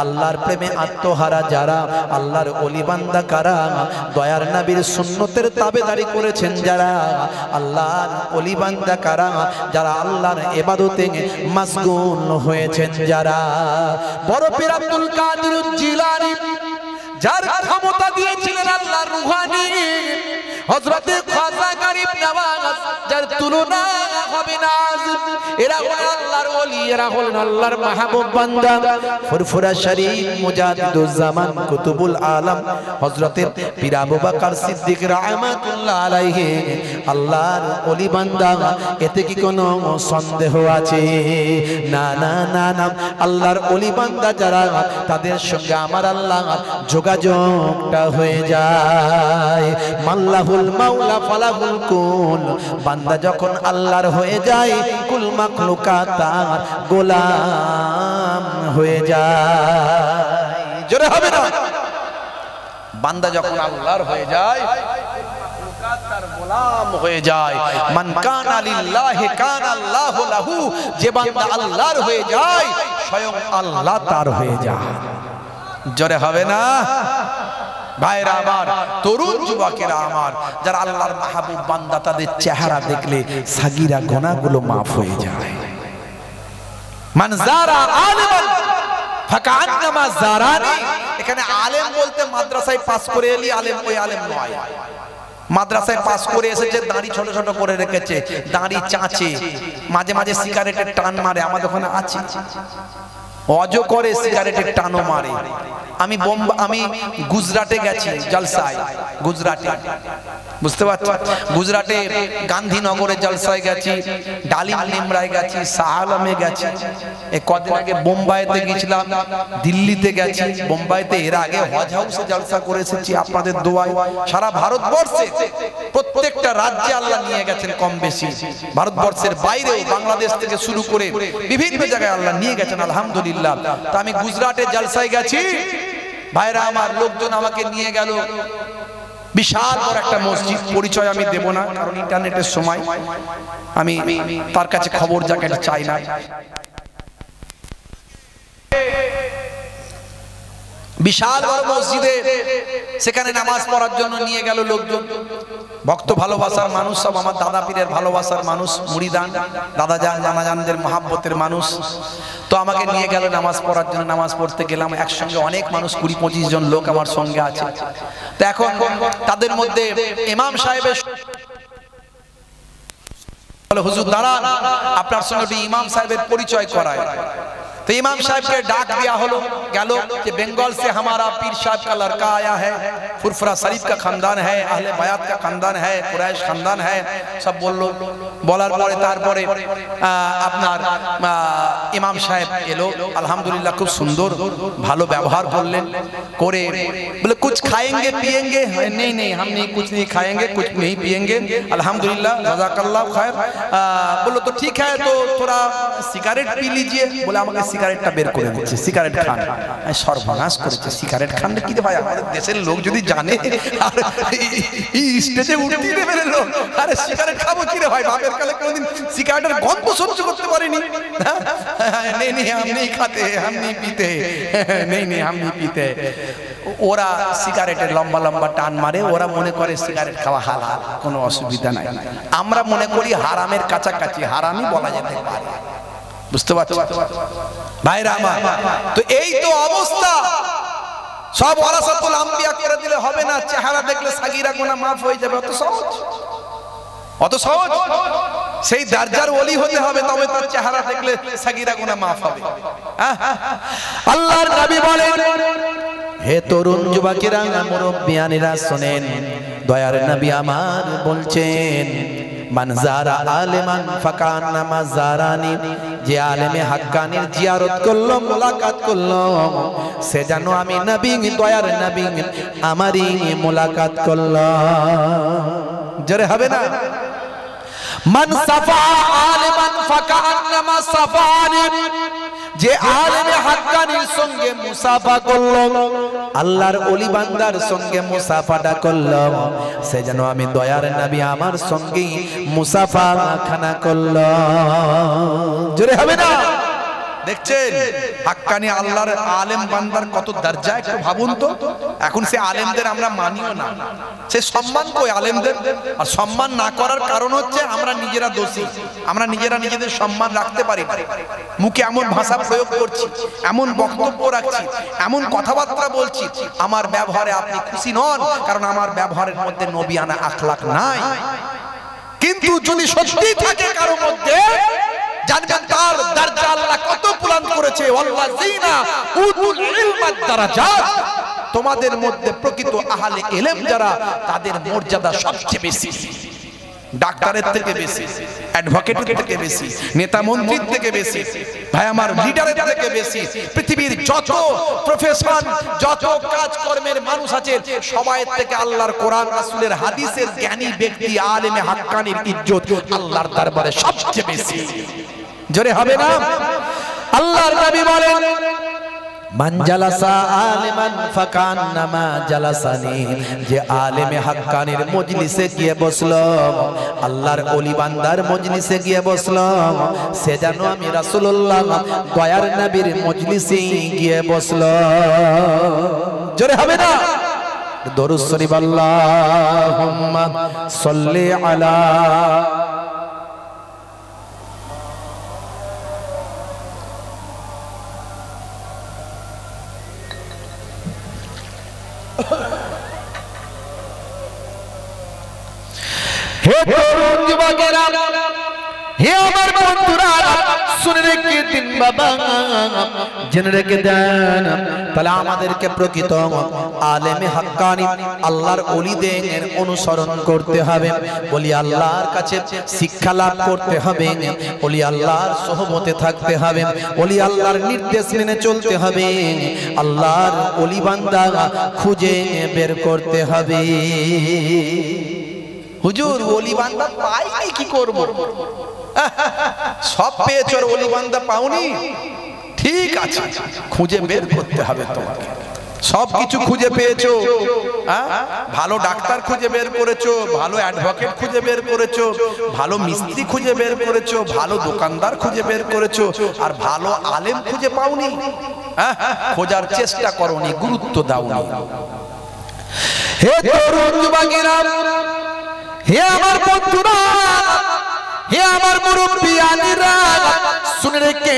আল্লাহর প্রেমে আত্মহারা যারা, আল্লাহর ওলি বান্দা কারা, দয়ার নবীর সুন্নতের তাবেদারি করেছেন যারা, আল্লাহর ওলি বান্দা কারা, যারা আল্লাহর ইবাদতে মশগুল হয়েছেন যারা। বড় পীর আব্দুল কাদের জিলানী, যার ক্ষমতা দিয়েছিলেন আল্লাহর রুহানি, হযরতে খাজা গরিব নওয়াজ, যার তুলনা হবে না। এরা হলেন আল্লাহর ওলি, এরা হলেন আল্লাহর মাহবুব বান্দা। ফুরফুরা শরীফ মুজাদ্দিদুজ জামান কুতুবুল আলম হযরতে পীর আবু বকর সিদ্দিক রাহমাতুল্লাহ আলাইহি আল্লাহর ওলি বান্দা, এতে কি কোনো সন্দেহ আছে? না না না না, আল্লাহর ওলি বান্দা যারা, তাদের সঙ্গে আমার আল্লাহ যোগাযোগটা হয়ে যায়। মাল্লাহুল মাওলা ফালাহুল কুল, বান্দা যখন আল্লাহর হয়ে যায়, কুল মাখলুকাত তার গোলাম হয়ে যায়। জোরে হবে না? বান্দা যখন আল্লাহর হয়ে যায়, মাখলুকাত তার গোলাম হয়ে যায়। মান কানা লিল্লাহি কানা আল্লাহু লাহু, যে বান্দা আল্লাহর হয়ে যায়, স্বয়ং আল্লাহ তার হয়ে যায়। জোরে হবে না? ভাইরা আমার, তরুণ যুবকেরা আমার, যারা আল্লাহর মাহবুব বান্দা, তাদের চেহারা দেখলে সাগীরা গুনাহগুলো maaf হয়ে যায়। মান যারা আলিমান ফাকান্নামা যারানি, এখানে আলেম বলতে মাদ্রাসায় পাস করে এলি আলেম, ওই আলেম নয়। মাদ্রাসায় পাস করে এসেছে, দাড়ি ছোট ছোট করে রেখেছে, দাড়ি চাঁচে, মাঝে মাঝে সিগারেটের টান মারে, আমাদের ওখানে আছে, অজো করে সিগারেটের টানও মারে। আমি গুজরাটে গেছি জলসায়, গুজরাটে, বুঝতে পারছো, গুজরাটে গান্ধীনগরে জলসায় গেছি, ডালিম নিমরায় গেছি, শাহালমে গেছি, এই কদিন আগে বোম্বাইতে গেছিলাম, দিল্লিতে গেছি। বোম্বাইতে এর আগে হজ হাউসে জলসা করে এসেছি আপনাদের দোয়ায়। সারা ভারতবর্ষে প্রত্যেকটা রাজ্যে আল্লাহ নিয়ে গেছেন কম বেশি, ভারতবর্ষের বাইরেও বাংলাদেশ থেকে শুরু করে বিভিন্ন জায়গায় আল্লাহ নিয়ে গেছেন আলহামদুলিল্লাহ। তো আমি গুজরাটে জলসায় গেছি, ভাইরা আমার, লোকজন আমাকে নিয়ে গেল বিশাল বড় একটা মসজিদ, পরিচয় আমি দেব না কারণ ইন্টারনেটের সময় আমি তার কাছে খবর জায়গাটা চাই না। বিশাল বড় মসজিদে, সেখানে নামাজ পড়ার জন্য নিয়ে গেল লোকজন, ভক্ত ভালোবাসার মানুষ, সব আমার দাদা পীরের ভালোবাসার মানুষ, মুরিদান, দাদা জান, জানা জানদের মহাব্বতের মানুষ। তো আমাকে নিয়ে গেল নামাজ পড়ার জন্য, নামাজ পড়তে গেলাম, একসঙ্গে অনেক মানুষ, 20-25 জন লোক আমার সঙ্গে আছে। তো এখন তাদের মধ্যে ইমাম সাহেবের বলে, হুজুর দাঁড়ান, আপনার সঙ্গে ইমাম সাহেবের পরিচয় করায়। तो इमाम साहब के डाक दिया हलो गलो कि बंगाल से हमारा पीर साहब का लड़का आया है, फुरफुरा शरीफ का खानदान है, अहले बयात का खानदान है, कुरैश खानदान है, सब बोल लो। বলার পরে তারপরে আপনার ইমাম সাহেব এলো, আলহামদুলিল্লাহ খুব সুন্দর ভালো ব্যবহার করলেন, করে বলে कुछ खाएंगे पिएंगे? नहीं नहीं हम नहीं, कुछ नहीं खाएंगे, कुछ नहीं पिएंगे, अल्हम्दुलिल्लाह जज़ाकल्लाह खैर। बोलो तो ठीक है, तो थोड़ा सिगारेट पी लीजिए। बोले আমাকে সিগারেটটা বের করে দিচ্ছে, সিগারেট খান। সর্বনাশ করেছে, সিগারেট খান কি রে ভাই, আমাদের দেশের লোক যদি জানে, আর এই স্টেজে উঠতে দেবে লোক, আরে সিগারেট খাবো কি রে ভাই, বাপের কালে কোনদিন সিগারেটের গন্ধ সহ্য করতে পারিনি। नहीं नहीं हम नहीं खाते, हम नहीं पीते, नहीं नहीं हम नहीं पीते। ওরা সিগারেটের লম্বা লম্বা টান মারে, ওরা মনে করে সিগারেট খাওয়া হালাল, কোনো অসুবিধা নাই। আমরা মনে করি হারামের কাছাকাছি, হারামই বলা যেতে পারে, বুঝতে পারছো ভাইরা আমার? তো এই তো অবস্থা, সব ওয়ারাসাতুল আম্বিয়া করে দিলে হবে না, চেহারা দেখলে সাগীরা গুনাহ মাফ হয়ে যাবে, অত সহজ, অত সহজ। সেই দরজার ওলি হতে হবে, তবে তার চেহারা দেখলে সাগীরা গুনাহ মাফ হবে। আল্লাহর নবী বলেন, হে তরুণ যুবকেরা, মুরব্বিয়ানেরা শুনেন, দয়ার নবী আমার বলছেন, মান যারা আলেমান ফাকান্নামা যারানি, যে আলেমে হাক্কানির জিয়ারত করলো, মুলাকাত করলো, সে যেন আমি নবী, দয়ার নবী আমারই মুলাকাত করলো। জোরে হবে না? মান সাফা আলেমান ফাকান্নামা সাফানি, যে আলেমে হাক্কানির সঙ্গে মুসাফা করলো, আল্লাহর ওলি বান্দার সঙ্গে মুসাফাটা করলো, সে যেন আমি দয়ার নবী আমার সঙ্গে মুসাফা খানা করলো। জোরে হবে না? দেখছেন হাক্কানি আল্লাহর আলেম বান্দার কত দরজা, একটু ভাবুন তো। এখন সে আলেমদের আমরা মানিও না, সে সম্মান কই আলেমদের? আর সম্মান না করার কারণ হচ্ছে আমরা নিজেরা দোষী, আমরা নিজেরা নিজেদের সম্মান রাখতে পারি না। মুখে এমন ভাষা প্রয়োগ করছি, এমন বক্তব্য রাখছি, এমন কথাবার্তা বলছি, আমার ব্যবহারে আপনি খুশি নন, কারণ আমার ব্যবহারের মধ্যে নবিয়ানা আখলাক নাই। কিন্তু যদি সত্যি থাকে কারো মধ্যে, জানবেন তার দরজা আল্লাহ কত বুলন্দ করেছে। ওয়াল্লাযিনা উতুল ইলমা দারাজাত, তোমাদের মধ্যে প্রকৃত আহলে ইলম যারা, তাদের মর্যাদা সবচেয়ে বেশি, ডাক্তারের থেকে বেশি, অ্যাডভোকেটের থেকে বেশি, নেতা মন্ত্রীর থেকে বেশি, ভাই আমার লিডারের থেকে বেশি। পৃথিবীর যত প্রফেশন, যত কাজকর্মের মানুষ আছে, সবাই থেকে আল্লাহর কোরআন রাসূলের হাদিসের জ্ঞানী ব্যক্তি আলেমে হাক্কানির ইজ্জত আল্লাহর দরবারে সবচেয়ে বেশি। জোরে হবে না? আল্লাহর নবী বলেন, মান জালাসা আলিমান ফাকান্নামা জালাসানি, যে আলেমে হাক্কানির মজলিসে গিয়ে বসলো, আল্লাহর ওলি বান্দার মজলিসে গিয়ে বসলো, সে যেন আমি রাসূলুল্লাহ দয়ার নবীর মজলিসে গিয়ে বসলো। জোরে হবে না? দরুদ শরীফ আল্লাহুম্মা সাল্লি আলা হে তরুণ যুবকেরা, হে আমার বন্ধুরা, শুনে রেখে দিন বাবা, জেনে রেখে দেন, তাহলে আমাদেরকে প্রকৃত আলেমে হাক্কানি আল্লাহর ওলিদের অনুসরণ করতে হবে। বলি আল্লাহর কাছে শিক্ষা লাভ করতে হবে, বলি আল্লাহর সোহবতে থাকতে হবে, বলি আল্লাহর নির্দেশ মেনে চলতে হবে, আল্লাহর ওলি বান্দা খুঁজে বের করতে হবে। হুজুর ওলি বান্দা পাই কি করব? সব পেয়েছো, ওলি বান্দা পাওনি, ঠিক আছে, খুঁজে বের করতে হবে তোমাকে। সব কিছু খুঁজে পেয়েছো, ভালো ডাক্তার খুঁজে বের করেছো, ভালো অ্যাডভোকেট খুঁজে বের করেছো, ভালো মিস্ত্রি খুঁজে বের করেছো, ভালো দোকানদার খুঁজে বের করেছো, আর ভালো আলেম খুঁজে পাওনি। খোঁজার চেষ্টা করোনি, গুরুত্ব দাওনি। হে তরুণ যুবকেরা, হে আমার বন্ধুরা, হে আমার মুরব্বিয়ানেরা, শুনে রেখে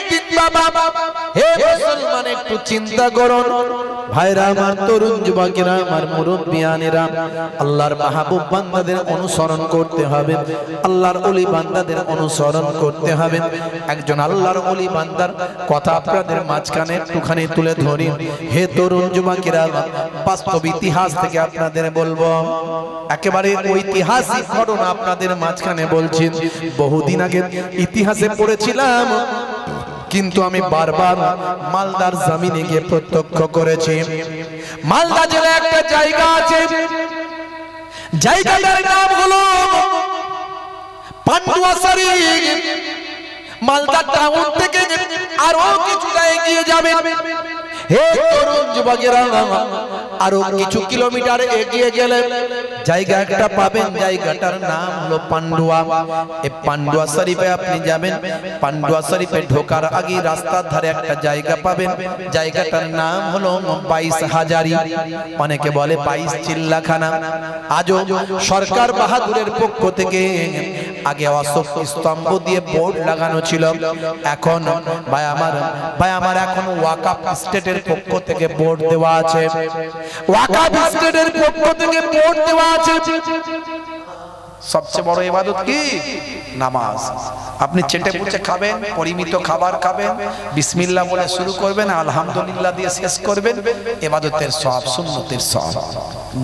দিন বাবা, হে মুসলমান একটু চিন্তা করুন। ভাইরা আমার, তরুণ যুবকেরা, আমার মুরব্বিয়ানেরা, আল্লাহর মাহবুব বান্দাদের অনুসরণ করতে হবে, আল্লাহর ওলি বান্দাদের অনুসরণ করতে হবে। একজন আল্লাহর ওলি বান্দার কথা আপনাদের মাঝখানে একটুখানি তুলে ধরি। হে তরুণ যুবকেরা, বাস্তব ইতিহাস থেকে আপনাদের বলবো, একেবারে ঐতিহাসিক ঘটনা আপনাদের মাঝখানে বলছি। বহুদিন আগে ইতিহাসে পড়েছিলাম, কিন্তু আমি বারবার মালদার জমিনে গিয়ে প্রত্যক্ষ করেছি। মালদা জেলায় একটা জায়গা আছে, জায়গাটার নাম হলো পান্ডুয়াসারি। মালদা টাউন থেকে আরো কিছুটা এগিয়ে যাবে। হে তরুণ যুবকেরা, আরো কিছু কিলোমিটার এগিয়ে গেলে জায়গা একটা পাবেন, জায়গাটার নাম হলো পান্ডুয়া। এই পান্ডুয়া শরীফে আপনি যাবেন, পান্ডুয়া শরীফে ঢোকার আগে রাস্তার ধারে একটা জায়গা পাবেন, জায়গাটার নাম হলো 22 হাজারি, অনেকে বলে 22 চিল্লাখানা। আজও সরকার বাহাদুরের পক্ষ থেকে, আগে অশোক স্তম্ভ দিয়ে বোর্ড লাগানো ছিল, এখন ভাই আমার এখন ওয়াকাফ স্টেটের পক্ষ থেকে বোর্ড দেওয়া আছে, ওয়াকাফ স্টেটের পক্ষ থেকে বোর্ড দেওয়া আছে। সবচেয়ে বড় ইবাদত কি? নামাজ। আপনি চেটে পুচে খাবেন, পরিমিত খাবার খাবেন, বিসমিল্লাহ বলে শুরু করবেন, আলহামদুলিল্লাহ দিয়ে শেষ করবেন, ইবাদতের সওয়াব, সুন্নতের সওয়াব।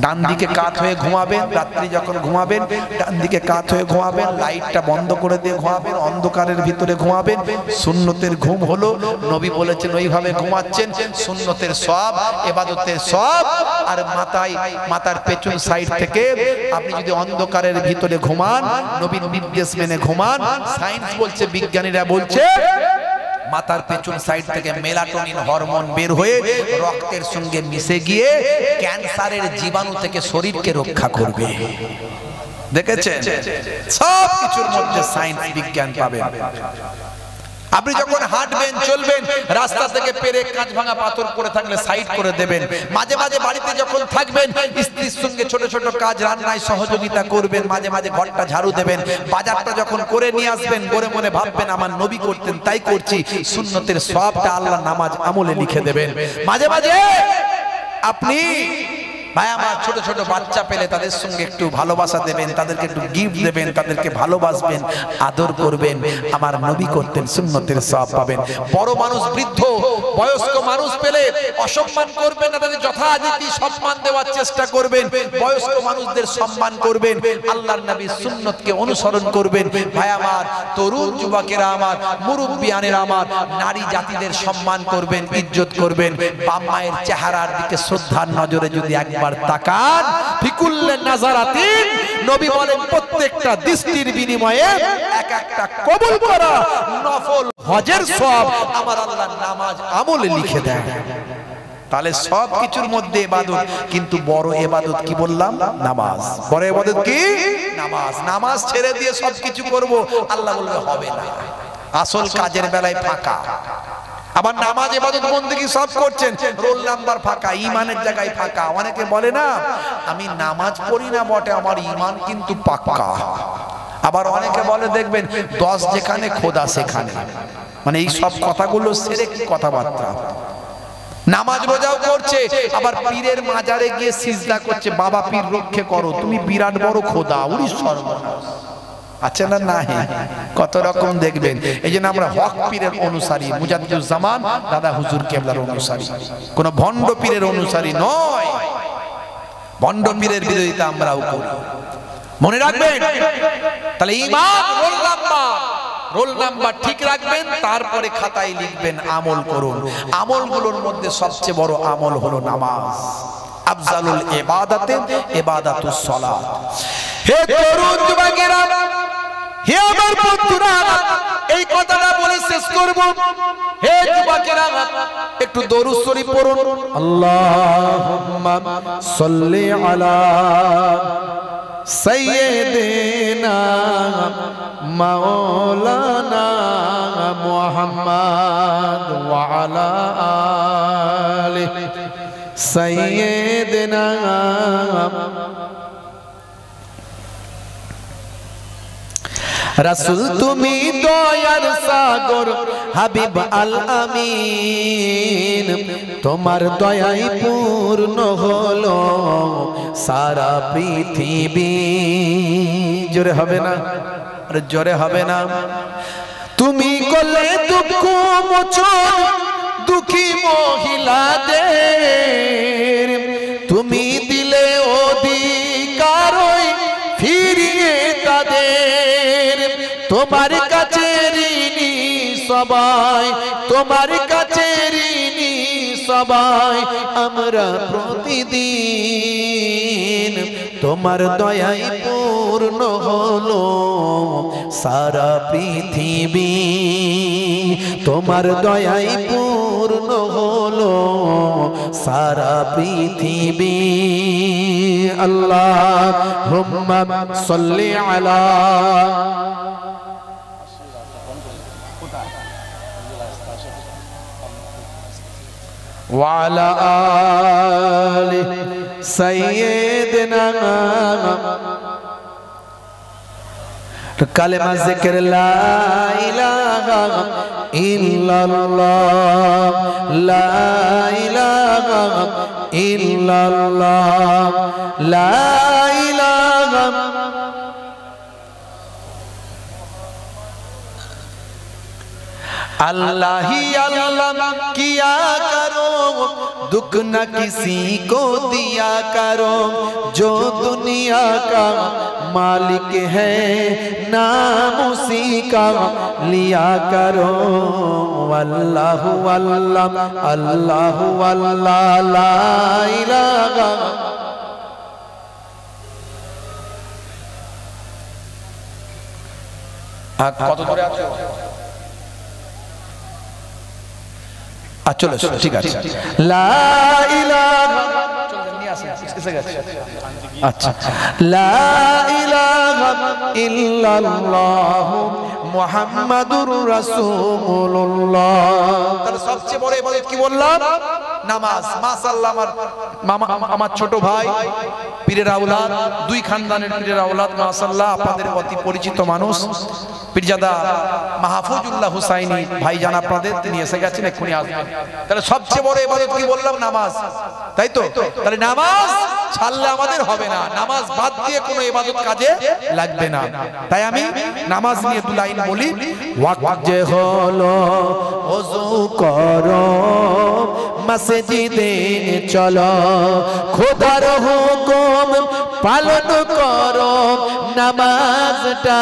ডান দিকে কাত হয়ে ঘুমাবেন, রাত্রি যখন ঘুমাবেন ডান দিকে কাত হয়ে ঘুমাবেন, লাইটটা বন্ধ করে দিয়ে ঘুমাবেন, অন্ধকারের ভিতরে ঘুমাবেন। সুন্নতের ঘুম হলো, নবী বলেছেন ওইভাবে ঘুমাচ্ছেন, সুন্নতের সওয়াব, ইবাদতের সওয়াব। আর মাথার পেছন সাইড থেকে আপনি যদি অন্ধকারের ভিতরে ঘুমান, নবীর নির্দেশ মেনে ঘুমান, সায়েন্স বলছে, বিজ্ঞানীরা বলছে, মাথার পেছন সাইড থেকে মেলাটোনিন হরমোন বের হয়ে রক্তের সঙ্গে মিশে গিয়ে ক্যান্সারের জীবাণু থেকে শরীরকে রক্ষা করবে। দেখেছেন? সব কিছুর মধ্যে সায়েন্স, বিজ্ঞান পাবেন। আপনি যখন হাঁটবেন, চলবেন, রাস্তা থেকে পেরেক, কাঁচ ভাঙা পাথর পড়ে থাকলে সাইড করে দেবেন। মাঝে মাঝে বাড়িতে যখন থাকবেন, স্ত্রীর সঙ্গে ছোট ছোট কাজ, রান্নায় সহযোগিতা করবেন, মাঝে মাঝে ঘরটা ঝাড়ু দেবেন। বাজারটা যখন করে নিয়ে আসবেন, মনে মনে ভাববেন আমার নবী করতেন তাই করছি। সুন্নতের সওয়াবটা আল্লাহ নামাজ আমলে লিখে দেবেন। মাঝে মাঝে আপনি ভাই আমার ছোট ছোট বাচ্চা পেলে তাদের সঙ্গে একটু ভালোবাসা দেবেন, তাদেরকে একটু গিফট দেবেন, তাদেরকে ভালোবাসবেন, আদর করবেন। আমার নবী করতেন, সুন্নতের সওয়াব পাবেন। বড় মানুষ, বৃদ্ধ, বয়স্ক মানুষ পেলে অসম্মান করবেন না, তাদের যথারীতি সম্মান দেওয়ার চেষ্টা করবেন। বয়স্ক মানুষদের সম্মান করবেন, আল্লাহর নবীর সুন্নতকে অনুসরণ করবেন। ভাই আমার, তরুণ যুবকেরা আমার, মুরব্বিয়ানেরা আমার, নারী জাতিদের সম্মান করবেন, ইজ্জত করবেন। বাপ মায়ের চেহারার দিকে শ্রদ্ধার নজরে যদি একবার তাকান, ফিকুল্লে নাজারাতিন, নবী বলেন প্রত্যেকটা দৃষ্টির বিনিময়ে এক একটা কবুল করা নফল হজের সওয়াব আমার আল্লাহ নামাজ আমলে লিখে দেয়। তাহলে সব কিছুর মধ্যে ইবাদত, কিন্তু বড় ইবাদত কি বললাম? নামাজ। বড় ইবাদত কি? নামাজ। নামাজ ছেড়ে দিয়ে সব কিছু করব, আল্লাহ বলবে হবে না। আসল কাজের বেলায় ফাঁকা। আবার নামাজ, ইবাদত, বন্দেগী সব করছেন, রোল নাম্বার ফাঁকা, ঈমানের জায়গায় ফাঁকা। অনেকে বলে না আমি নামাজ পড়ি না বটে, আমার ঈমান কিন্তু পাক্কা। আবার অনেকে বলে দেখবেন 10 যেখানে খোদা সেখানে, মানে এই সব কথাগুলো শিরকি কথাবার্তা। নামাজ রোজাও করছে, আবার পীরের মাজারে গিয়ে সিজদা করছে, বাবা পীর রক্ষে করো, তুমি বিরাট বড় খোদা। উনি সর্বনাশ। আছে না? নাই। কত রকম দেখবেন। এই জন্য আমরা হক পীরের অনুসারী, মুজাদ্দিদুজ্জামান দাদা হুজুর কেবলার অনুসারী, কোন ভণ্ড পীরের অনুসারী নয়। ভণ্ড পীরের বিরোধিতা আমরাও করি, মনে রাখবেন। তাহলে ঈমান রোল নাম্বার ঠিক রাখবেন, তারপরে খাতায় লিখবেন, আমল করুন। আমলগুলোর মধ্যে সবচেয়ে বড় আমল হলো নামাজ। আফজালুল ইবাদাতে ইবাদাতুস সালাত। হে তরুণ যুবকেরা, হে আমার বন্ধুরা, এই কথাটা বলে শেষ করব। হে যুবকেরা, একটু দরুদ শরীফ পড়ুন। আল্লাহুম্মা সাল্লি আলা সাইয়্যিদিনা মাওলানা মুহাম্মদ ওয়া আলা আলি সাইয়্যিদিনা। রাসূল তুমি দয়ার সাগর, হাবিব আল আমিন, তোমার দয়ায় পূর্ণ হলো সারা পৃথিবী। জোরে হবে না? আরে জোরে হবে না? তুমি করলে দুঃখ মোচন দুঃখী মহিলাদের, তুমি দিলে অধিকার ফিরিয়ে তাদের। তোমার কাছে ঋণী সবাই, তোমার কাছে ঋণী সবাই আমরা প্রতিদিন। তোমার দয়ায় পূর্ণ হলো সারা পৃথিবী, তোমার দয়ায় পূর্ণ হলো সারা পৃথিবী। আল্লাহুম্মা সাল্লি আলা ওয়া আলা আলি সাইয়্যিদিনা। কালেমা জিকির লা ইলাহা ইল্লাল্লাহ, লা ইলাহা ইল্লাল্লাহ, লা ইলাহা अल्लाह ही अल्लाह किया करो, दुख न किसी को दिया करो, जो दुनिया का मालिक है नाम उसी का लिया करो। अल्लाह अल्लाह अल्लाह अल्लाह ला इलाहा। কত দূরে আছো? চলে ঠিক আছে। লা ইলাহা, আচ্ছা, লা ইলাহা ইল্লাল্লাহ মুহাম্মাদুর রাসূলুল্লাহ। তাহলে সবচেয়ে বড় ইবাদত কি বললাম? নামাজ। মাশাআল্লাহ, আমার ছোট ভাই পীরের আওলাদ, দুই খানদানের পীরের আওলাদ, মাশাআল্লাহ আপনাদের অতি পরিচিত মানুষ পীরজাদা মাহফুজুল্লাহ হুসাইনি ভাইজান আপনাদের, তিনি এসে গেছেন, এক্ষুনি আসবেন। তাহলে সবচেয়ে বড় ইবাদত কি বললাম? নামাজ, তাই তো? তাহলে নামাজ ছাড়লে আমাদের হবে না, নামাজ বাদ দিয়ে কোনো ইবাদত কাজে লাগবে না। তাই আমি নামাজ নিয়ে দু লাইন বলি। ওয়াক্ত যে হলো ওযু করো, মসজিদে চলো, খোদার হুকুম পালন করো, নামাজটা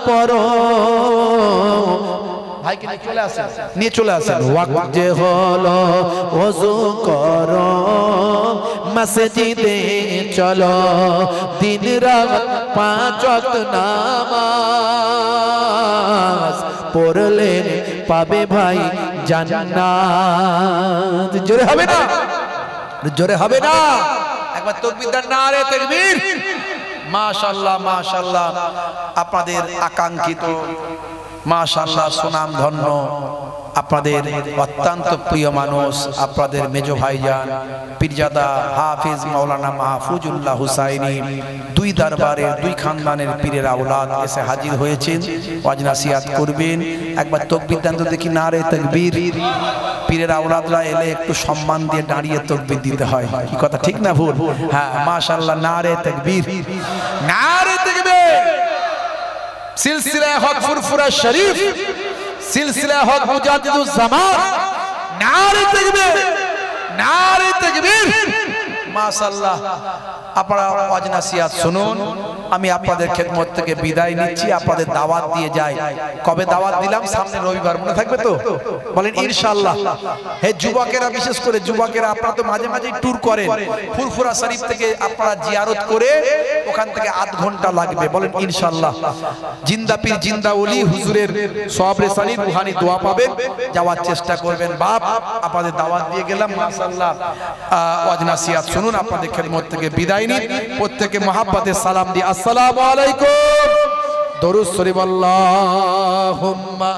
পড়ো। ভাইকে নিয়ে চলে আসেন। ওয়াক্ত যে হলো ওযু করো, মসজিদে চলো, দিন রাত 5 ওয়াক্ত নামাজ পড়লে পাবে ভাই জান্নাত। জোরে হবে না? জোরে হবে না? একবার তাকবীর দেন, নারে তাকবীর। মাশাআল্লাহ মাশাআল্লাহ, আপনাদের আকাঙ্ক্ষিত মাশাআল্লাহ সুনাম ধন্য, আপনাদের অত্যন্ত প্রিয় মানুষ, আপনাদের মেজো ভাইজান পীরজাদা হাফিজ মাওলানা মাহফুজুল্লাহ হুসাইনি, দুই দরবারের দুই খানদানের পীরের আওলাদ এসে হাজির হয়েছেন, ওয়াজ নাসিহাত করবেন। একবার তাকবীর দেন তো দেখি, নারে তাকবীর। পীরের আওলাদরা এলে একটু সম্মান দিয়ে দাঁড়িয়ে তাকবীর দিতে হয়, কি কথা ঠিক না ভুল? হ্যাঁ মাশাআল্লাহ, নারে তাকবীর, নারে তাকবীর। সিলসিলা হক ফুরফুরা শরীফ, সিলসিলা হক মুজাদ্দিদুজ জামান, নারে তাকবীর, নারে তাকবীর। মাশাআল্লাহ, আপনারা ওয়াজ নাসিহাত শুনুন। আমি আপনাদের খেদমত থেকে বিদায় নিচ্ছি, আপনাদের দাওয়াত দিয়ে যাই। কবে দাওয়াত দিলাম? সামনে রবিবার, মনে থাকবে তো? বলেন ইনশাআল্লাহ। হে যুবকেরা, বিশেষ করে যুবকেরা, আপনারা তো মাঝে মাঝে ট্যুর করেন, ফুরফুরা শরীফ থেকে আপনারা জিয়ারত করে ওখান থেকে আধ ঘন্টা লাগবে, বলেন ইনশাআল্লাহ। জিন্দা পীর জিন্দা ওলি হুজুরের সওয়াব রেসানি রুহানি দোয়া পাবেন, যাওয়ার চেষ্টা করবেন। বাপ আপনাদের দাওয়াত দিয়ে গেলাম, মাশাআল্লাহ। ওয়াজ নাসিহাত শুনুন, আপনাদের খেদমত থেকে বিদায় নিন। প্রত্যেকে মহাব্বতের সালাম দিয়ে আসসালামু আলাইকুম, দরুদ শরীফ, আল্লাহুম্মা